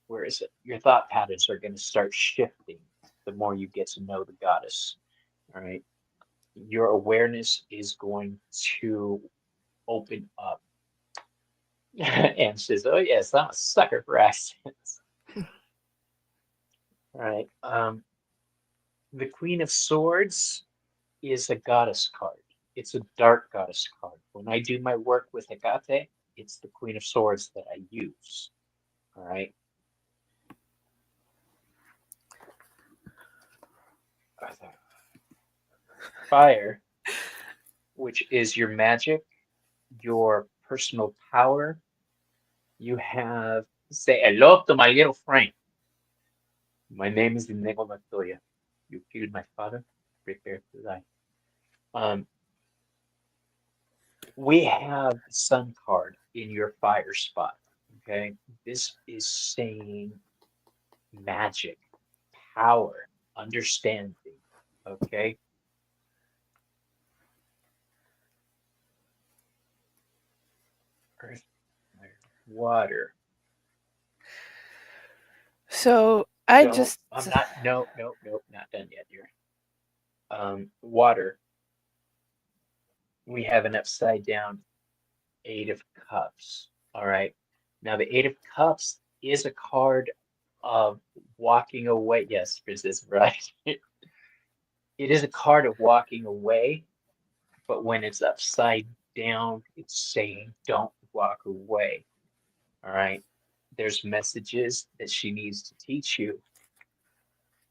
where is it? Your thought patterns are going to start shifting the more you get to know the goddess. All right. Your awareness is going to open up. And she says, "Oh yes, I'm a sucker for accents." All right. The Queen of Swords is a goddess card. It's a dark goddess card. When I do my work with Hecate, it's the Queen of Swords that I use. All right. Fire, which is your magic, your personal power. You have say hello to my little friend. My name is Inigo Montoya. You killed my father. Prepare to die. Um, we have the Sun card in your fire spot. Okay, this is saying magic, power, understanding. Okay, earth, fire, water. So I Don't. just I'm not. No, no, no, not done yet. Here. Water. We have an upside down Eight of Cups. All right. Now the Eight of Cups is a card of walking away. Yes, Princess, right. It is a card of walking away, but when it's upside down, it's saying don't walk away. All right. There's messages that she needs to teach you.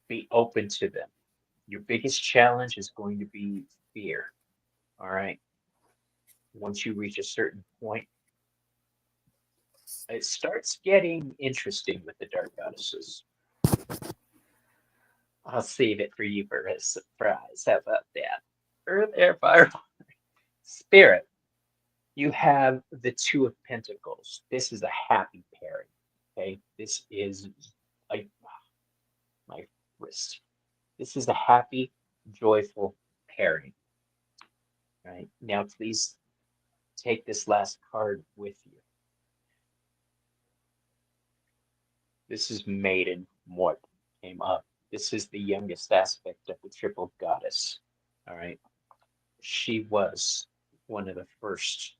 Be open to them. Your biggest challenge is going to be fear. All right. Once you reach a certain point, it starts getting interesting with the dark goddesses. I'll save it for you for a surprise. How about that? Earth, air, fire, spirit. You have the Two of Pentacles. This is a happy pairing. Okay. This is like my wrist. This is a happy, joyful pairing. Right. Now, please take this last card with you. This is Maiden, what came up. This is the youngest aspect of the triple goddess. All right. She was one of the first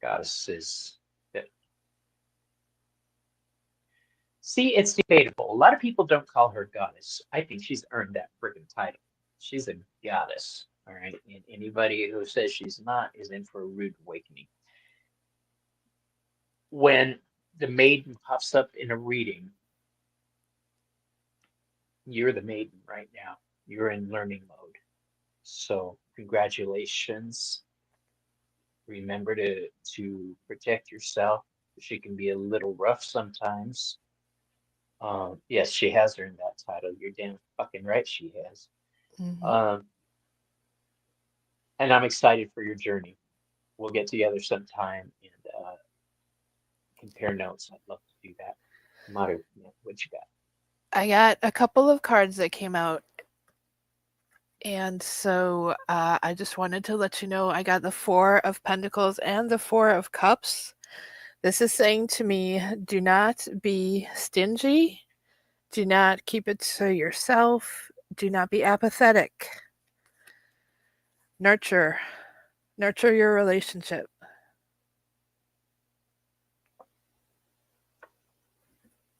goddesses that. See, it's debatable. A lot of people don't call her goddess. I think she's earned that friggin' title. She's a goddess. All right. And anybody who says she's not is in for a rude awakening. When the maiden pops up in a reading, you're the maiden right now. You're in learning mode. So congratulations. Remember to protect yourself. She can be a little rough sometimes. Yes, she has earned that title. You're damn fucking right she has. Mhm. Um, and I'm excited for your journey. We'll get together sometime and compare notes. I'd love to do that. Maru, yeah, what you got? I got a couple of cards that came out, and so I just wanted to let you know I got the Four of Pentacles and the Four of Cups. This is saying to me, do not be stingy, do not keep it to yourself, do not be apathetic. Nurture, nurture your relationship,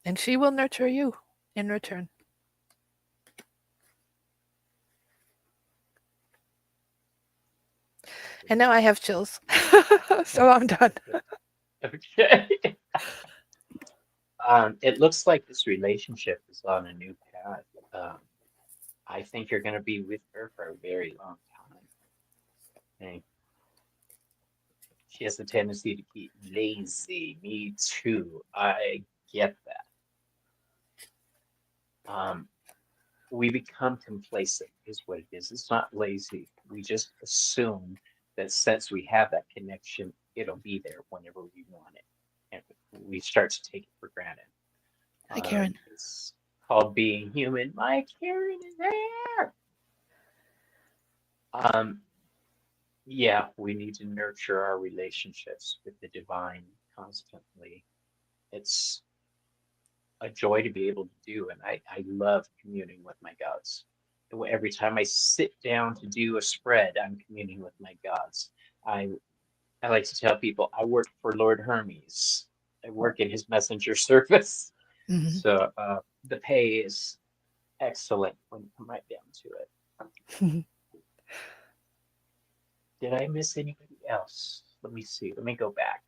and she will nurture you in return. And now I have chills, so I'm done. Okay. It looks like this relationship is on a new path. Um, I think you're going to be with her for a very long time. Okay? She has a tendency to keep lazy. Me too. I get that. We become complacent, is what it is. It's not lazy. We just assume that since we have that connection, it'll be there whenever we want it. And we start to take it for granted. Hi, Karen. It's called being human. My Karen is there. Um, yeah, we need to nurture our relationships with the divine constantly. It's a joy to be able to do, and I love communing with my gods. Every time I sit down to do a spread, I'm communing with my gods. I I like to tell people I work for Lord Hermes. I work in his messenger service. Mhm. So the pay is excellent when you come right down to it. Did I miss anybody else? Let me see. Let me go back.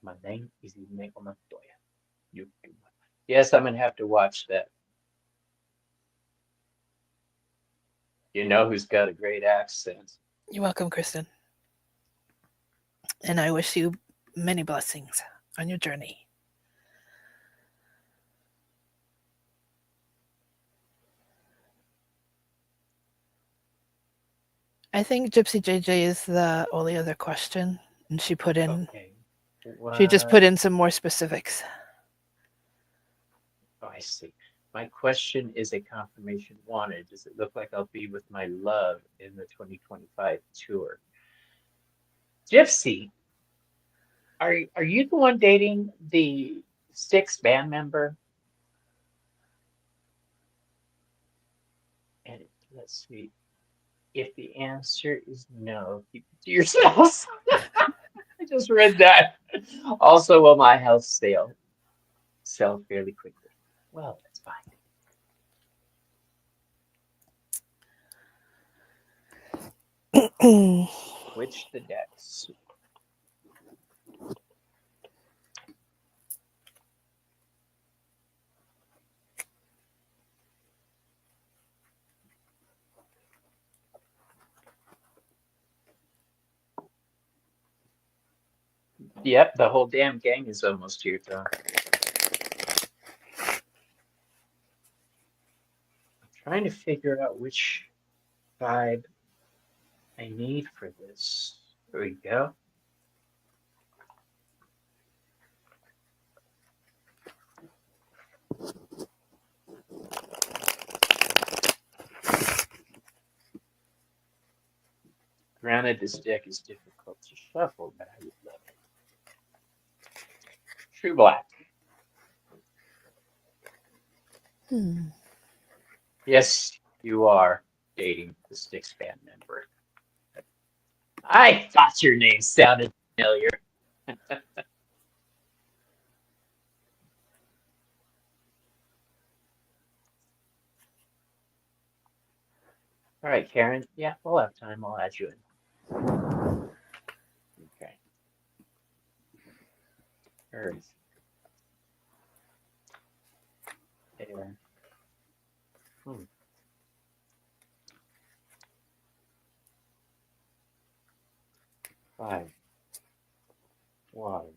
My name is Ine Montoya. Yes, I'm gonna have to watch that. You know who's got a great accent? You're welcome, Kristen. And I wish you many blessings on your journey. I think Gypsy JJ is the only other question, and Okay. she just What? put in some more specifics. Oh, I see. My question is a confirmation wanted. Does it look like I'll be with my love in the 2025 tour? Gypsy, are you the one dating the Styx band member? And let's see. If the answer is no, keep it to yourselves. I just read that. Also, will my house sell fairly quickly? Well, that's fine. Switch the decks. Yep, the whole damn gang is almost here, Tom. I'm trying to figure out which vibe I need for this. There we go. Granted, this deck is difficult to shuffle, but I would love it. True Black. Hmm. Yes, you are dating the Styx band member. I thought your name sounded familiar. All right, Karen. Yeah, we'll have time. I'll add you in. Okay. Earth, air, hmm, fire, water.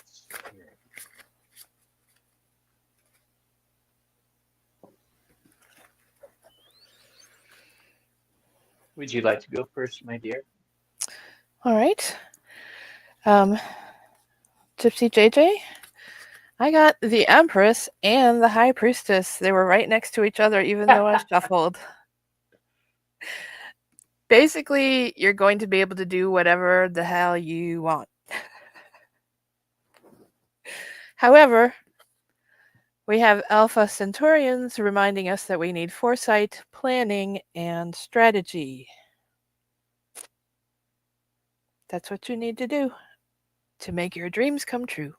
Spirit. Would you like to go first, my dear? All right. Um, Gypsy JJ, I got the Empress and the High Priestess. They were right next to each other, even though I shuffled. Basically, you're going to be able to do whatever the hell you want. However, we have Alpha Centaurians reminding us that we need foresight, planning, and strategy. That's what you need to do to make your dreams come true.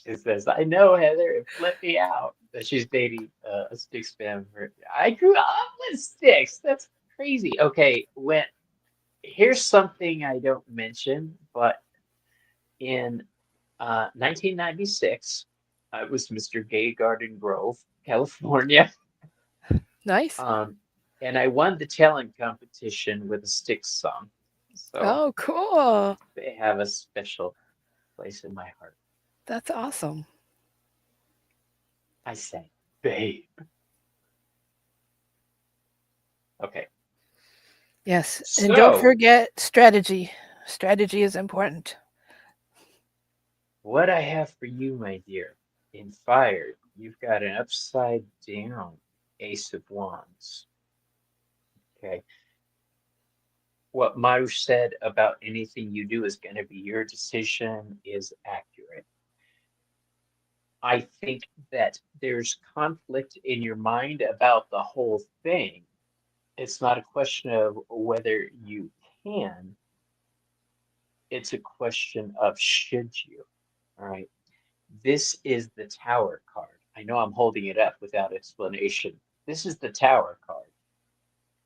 She says, I know, Heather, it flipped me out that she's dating a Styx member. I grew up with Styx. That's crazy. Okay, here's something I don't mention, but in 1996, I was Mr. Gay Garden Grove, California, Nice. um, and I won the talent competition with a Styx song. So Oh, cool. they have a special place in my heart. That's awesome. I sang, babe. Okay. Yes, and don't So, forget strategy. Strategy is important. what I have for you, my dear, in fire, you've got an upside down Ace of Wands. Okay. What Maru said about anything you do is going to be your decision is accurate. I think that there's conflict in your mind about the whole thing. It's not a question of whether you can, it's a question of should you. All right. This is the Tower card. I know I'm holding it up without explanation. This is the Tower card.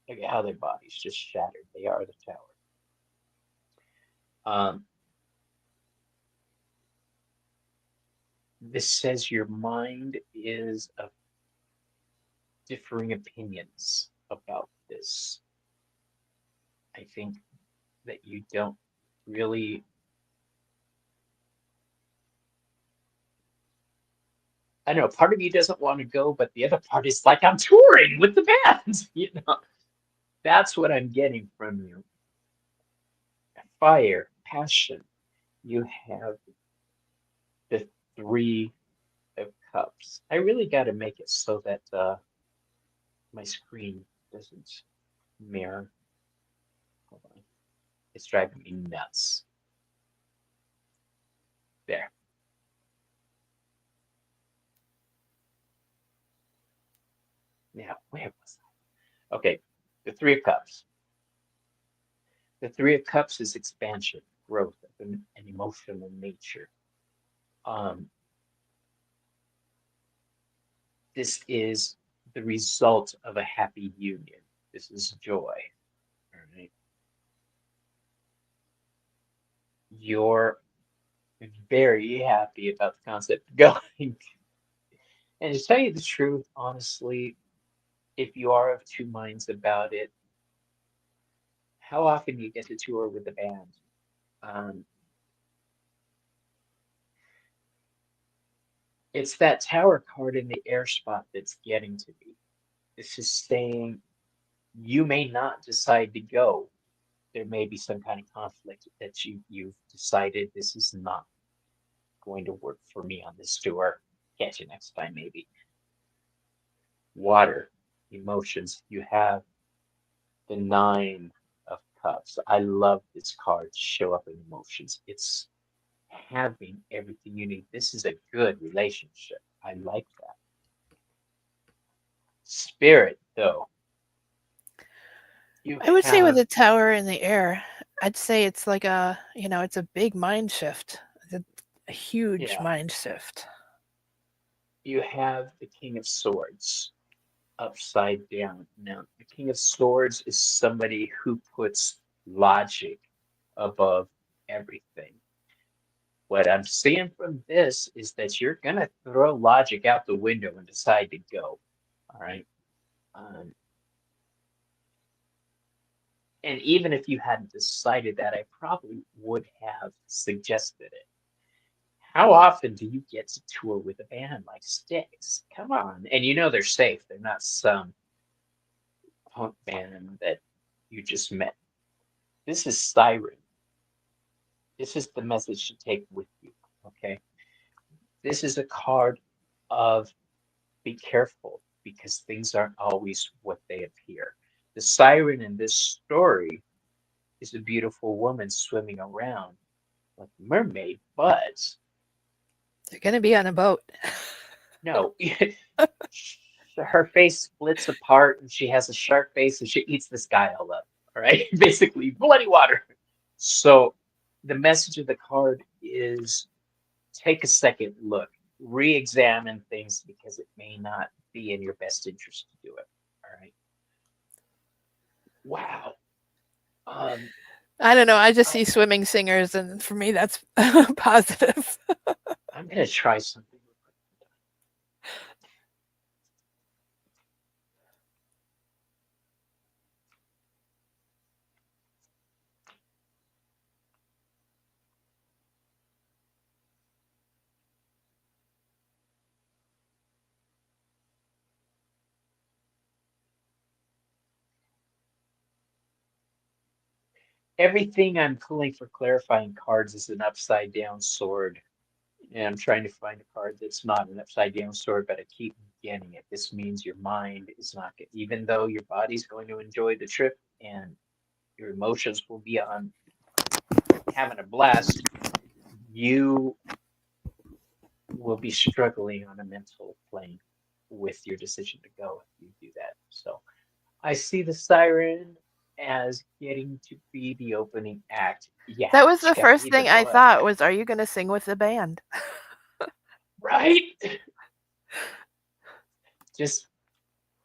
Look at how their bodies just shattered. They are the Tower. Um, this says your mind is of differing opinions about this. I think that you don't really, I don't know, part of you doesn't want to go, but the other part is like, I'm touring with the band. You know, that's what I'm getting from you. Fire, passion. You have the Three of Cups. I really got to make it so that my screen doesn't mirror. Hold on. It's driving me nuts. There. Now, where was I? Okay, the Three of Cups. The Three of Cups is expansion, growth of an emotional nature. Um, this is the result of a happy union. This is joy. All right. You're very happy about the concept of going. And to tell you the truth, honestly, if you are of two minds about it, how often you get to tour with the band? Um, it's that tower card in the air spot that's getting to me. This is saying you may not decide to go. There may be some kind of conflict that you've decided this is not going to work for me on this tour. Catch you next time, maybe. Water, emotions. You have the Nine of Cups. I love this card to show up in emotions. It's having everything you need. This is a good relationship. I like that. Spirit, though, you I would say with have, a tower in the air, I'd say it's like it's a big mind shift. It's a huge yeah, mind shift. you have the King of Swords upside down. Now, the King of Swords is somebody who puts logic above everything. What I'm seeing from this is that you're going to throw logic out the window and decide to go. All right. Um, and even if you hadn't decided that, I probably would have suggested it. How often do you get to tour with a band like Styx? Come on. And you know they're safe. They're not some punk band that you just met. This is Siren. This is the message to take with you. Okay. This is a card of be careful because things aren't always what they appear. The siren in this story is a beautiful woman swimming around like a mermaid, but They're going to be on a boat. no, her face splits apart and she has a shark face and she eats this guy all up. All right, basically bloody water. So the message of the card is take a second look, re-examine things because it may not be in your best interest to do it. All right. Wow. Um, I don't know. I just I, see swimming singers, and for me, that's positive. I'm gonna try something. Everything I'm pulling for clarifying cards is an upside down sword. And I'm trying to find a card that's not an upside down sword, but I keep getting it. This means your mind is not good. Even though your body's going to enjoy the trip and your emotions will be on having a blast, you will be struggling on a mental plane with your decision to go if you do that. So I see the siren as getting to be the opening act. Yeah, That was she the got to first be the thing I blood, thought was, are you going to sing with the band? right? Just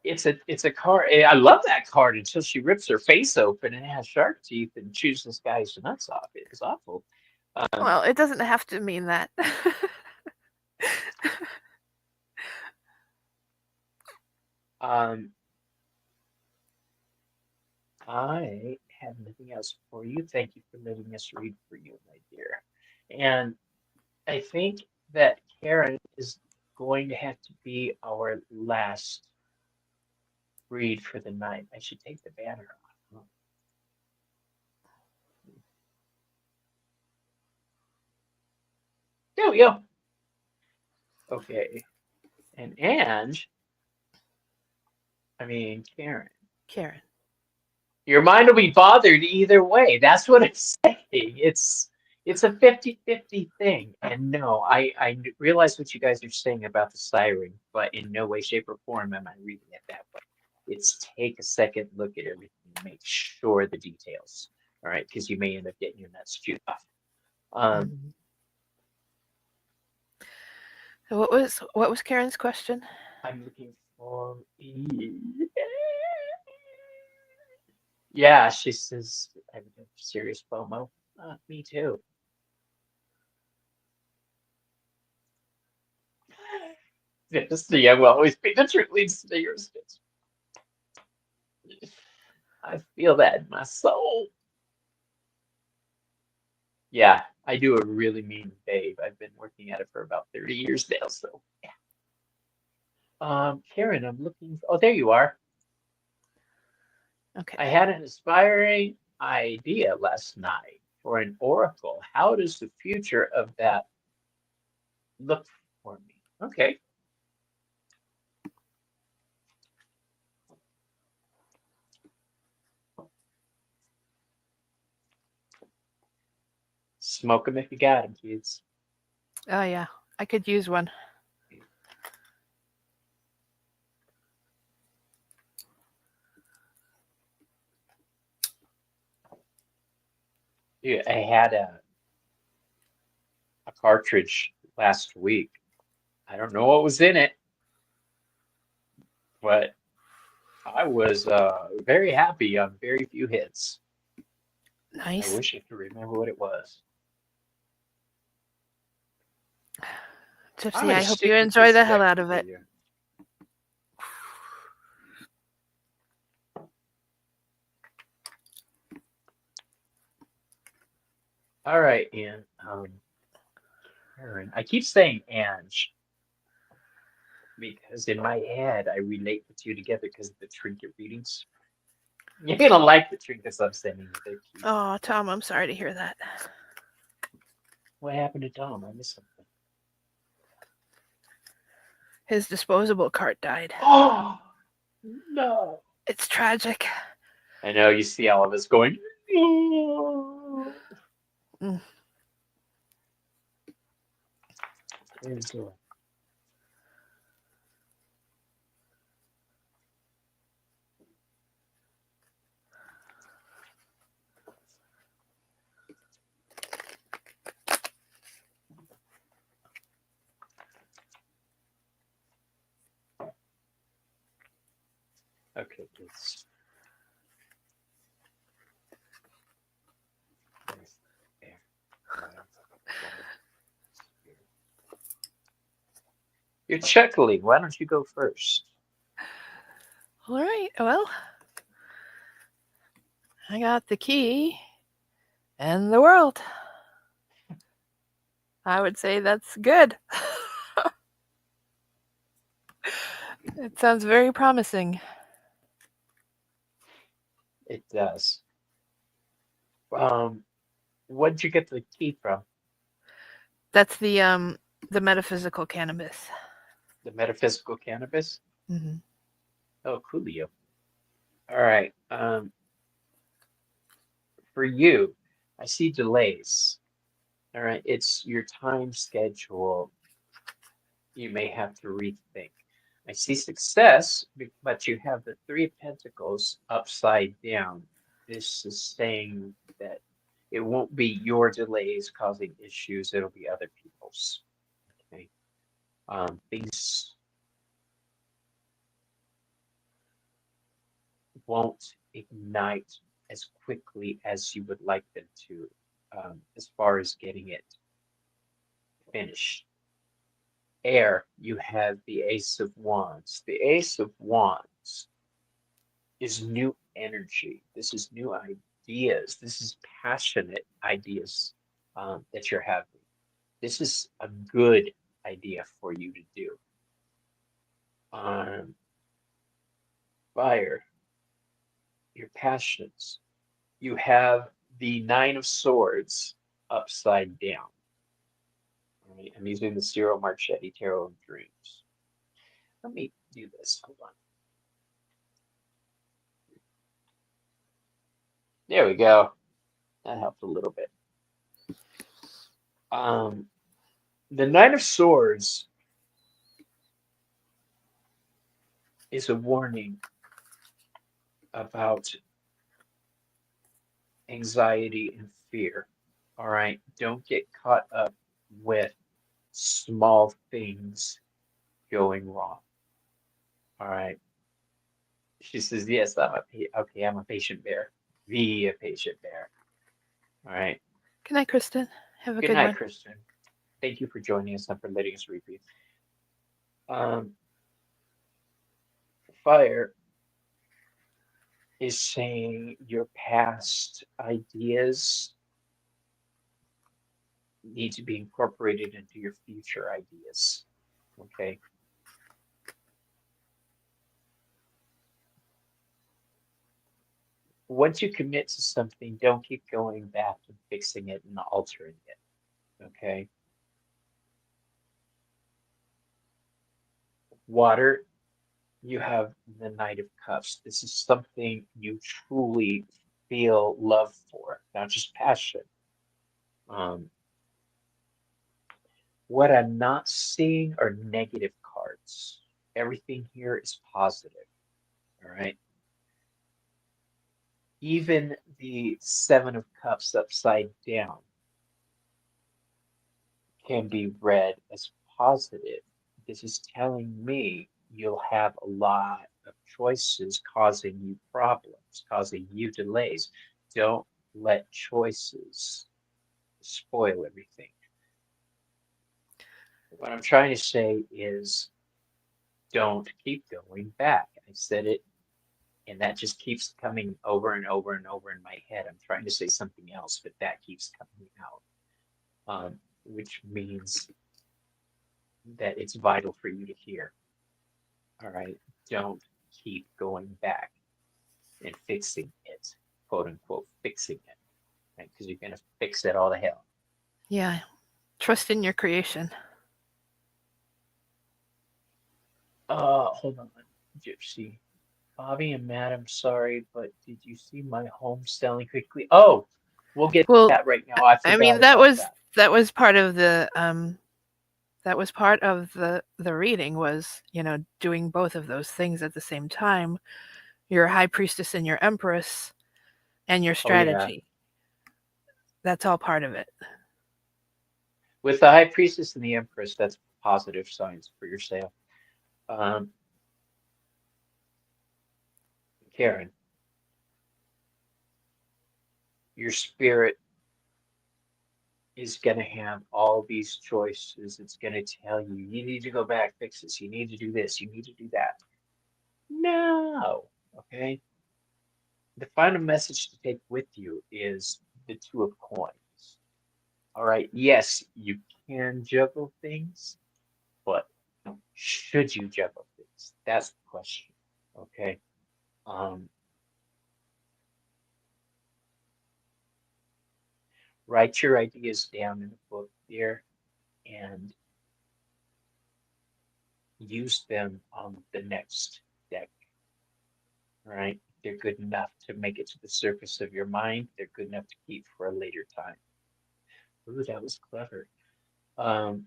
it's a card. I love that card until she rips her face open and has shark teeth and chews this guy's nuts off. It was awful. Um, Well, it doesn't have to mean that. um, I have nothing else for you. Thank you for letting us read for you, my dear. And I think that Karen is going to have to be our last read for the night. I should take the banner off. There we go. Okay. And I mean, Karen, Karen. your mind will be bothered either way. That's what I'm saying. It's a 50-50 thing. And no, I realize what you guys are saying about the siren, but in no way, shape, or form am I reading it that way. It's take a second look at everything and make sure the details. All right, because you may end up getting your nuts chewed off. Um, Mhm. So what was Karen's question? I'm looking for. Yeah, she says I have serious FOMO. Me too. Yes, the young will always be the truth leads to the yours. I feel that in my soul. Yeah, I do a really mean babe. I've been working at it for about 30 years now, so yeah. Karen, I'm looking for, oh, there you are. Okay. I had an inspiring idea last night for an oracle. How does the future of that look for me? Okay. Smoke 'em if you got 'em, kids. Oh yeah, I could use one. Yeah, I had a cartridge last week. I don't know what was in it, but I was very happy on very few hits. I Nice. wish I could remember what it was. I'm Gypsy, going to I hope you stick with enjoy this the hell deck out of for it. you. All right, and Karen. I keep saying Ange because in my head I relate the two together because of the trinket readings. You're gonna like the trinkets I'm sending you. They're cute. Oh, Tom, I'm sorry to hear that. What happened to Tom? I missed something. His disposable cart died. Oh no! It's tragic. I know you see all of us going. No. Mm. There's a- Okay, it's there. You're chuckling. Why don't you go first? All right. Well, I got the key and the world. I would say that's good. It sounds very promising. It does. Um, what'd you get the key from? That's the metaphysical cannabis. The metaphysical cannabis? Hmm. Oh, coolio. All right. For you, I see delays. All right. It's your time schedule you may have to rethink. I see success, but you have the Three of Pentacles upside down. This is saying that it won't be your delays causing issues, it'll be other people's. Okay. Things won't ignite as quickly as you would like them to, as far as getting it finished. Air, you have the Ace of Wands. The Ace of Wands is new energy. This is new ideas. This is passionate ideas that you're having. This is a good idea for you to do. Um, Fire, your passions. You have the Nine of Swords upside down. All right, I'm using the Cyril Marchetti Tarot of Dreams. Let me do this. Hold on. There we go. That helped a little bit. Um, the Nine of Swords is a warning about anxiety and fear. All right. Don't get caught up with small things going wrong. All right. She says, yes, okay, I'm a patient bear. Be a patient bear. All right. Good night, Kristen. Have a Good good night, one. Kristen. Thank you for joining us and for letting us repeat. Um, Fire is saying your past ideas need to be incorporated into your future ideas. Okay. Once you commit to something, don't keep going back and fixing it and altering it. Okay. Water, you have the Knight of Cups. This is something you truly feel love for, not just passion. Um, what I'm not seeing are negative cards. Everything here is positive. All right. Even the Seven of Cups upside down can be read as positive. This is telling me you'll have a lot of choices causing you problems, causing you delays. Don't let choices spoil everything. What I'm trying to say is don't keep going back. I said it, and that just keeps coming over and over and over in my head. I'm trying to say something else, but that keeps coming out, which means that it's vital for you to hear. All right. Don't keep going back and fixing it, quote unquote, fixing it, right? Because you're going to fix it all to hell. Yeah. Trust in your creation. Hold on. Gypsy. Bobby and Matt, I'm sorry, but did you see my home selling quickly? Oh, we'll get to Well, that right now. I I forgot mean about that. that was part of the reading was, doing both of those things at the same time. Your high priestess and your empress and your Oh, yeah. strategy. That's all part of it. With the High Priestess and the Empress, that's positive signs for your sale. Um, Karen, your spirit is going to have all these choices. It's going to tell you, you need to go back, fix this, you need to do this, you need to do that. No. Okay. The final message to take with you is the Two of Coins. All right. Yes, you can juggle things, but should you juggle things? That's the question. Okay. Um, Write your ideas down in a book there and use them on the next deck. All right. They're good enough to make it to the surface of your mind. They're good enough to keep for a later time. Ooh, that was clever. Um,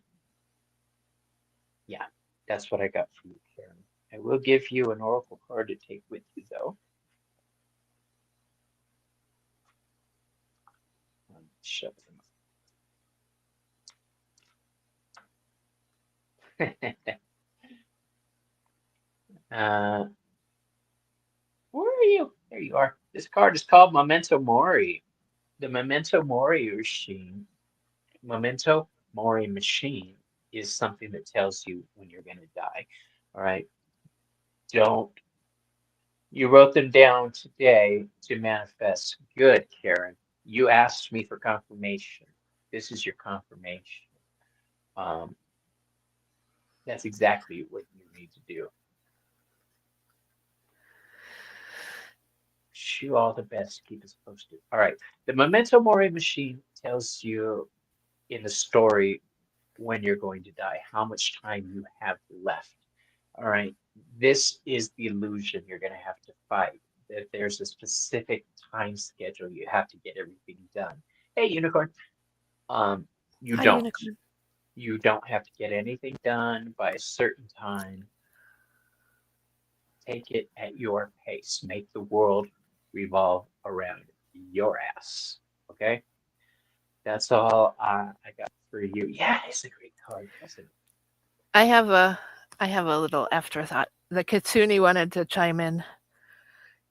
yeah, that's what I got for you, Karen. I will give you an oracle card to take with you, though. Shut them up. uh, where are you? There you are. This card is called Memento Mori. The Memento Mori machine is something that tells you when you're going to die. All right. Don't You wrote them down today to manifest. Good, Karen. You asked me for confirmation. This is your confirmation. Um, that's exactly what you need to do. Wish you all the best. Keep us posted. All right. The Memento Mori machine tells you in the story when you're going to die, how much time you have left. All right. This is the illusion you're going to have to fight. That there's a specific time schedule you have to get everything done. Hey, unicorn. Um, you Hi, don't. unicorn. You don't have to get anything done by a certain time. Take it at your pace. Make the world revolve around your ass. Okay? That's all I got for you. Yeah, it's a great card, wasn't it? I have a I have a little afterthought. The Kitsune wanted to chime in,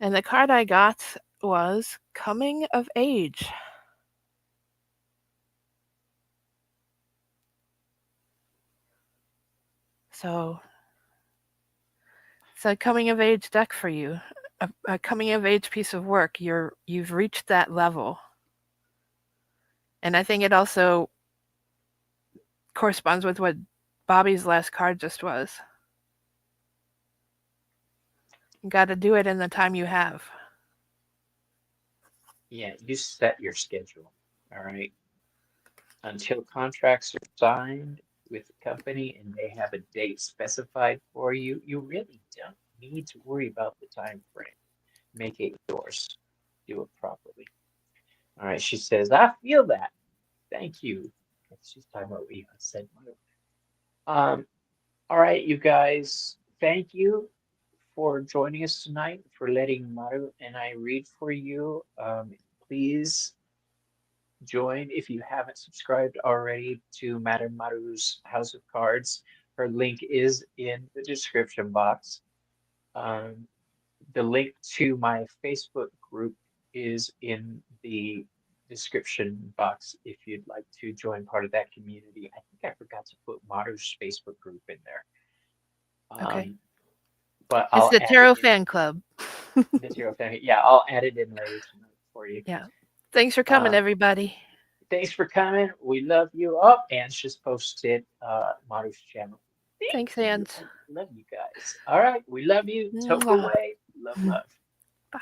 and the card I got was Coming of Age. So it's a coming of age deck for you, a coming of age piece of work. You've reached that level, and I think it also corresponds with what Bobby's last card just was. You got to do it in the time you have. Yeah, you set your schedule. All right. Until contracts are signed with the company and they have a date specified for you, you really don't need to worry about the time frame. Make it yours. Do it properly. All right, she says, I feel that. Thank you. She's talking about what you said. Um, all right, you guys, thank you for joining us tonight, for letting Maru and I read for you. Please join if you haven't subscribed already to Madame Maru's House of Cards. Her link is in the description box. Um, the link to my Facebook group is in the description box if you'd like to join part of that community. I think I forgot to put Maru's Facebook group in there. Okay. Um, but It's I'll the add it Tarot in Fan Club. the Zero Family. Yeah, I'll add it in later tonight for you. Yeah. Thanks for coming, Um, everybody. Thanks for coming. We love you. Oh, Anne's just posted Maru's channel. Thank Thanks, you. Ange. I love you guys. All right. We love you. Toke Mwah. away. Love, love. Bye.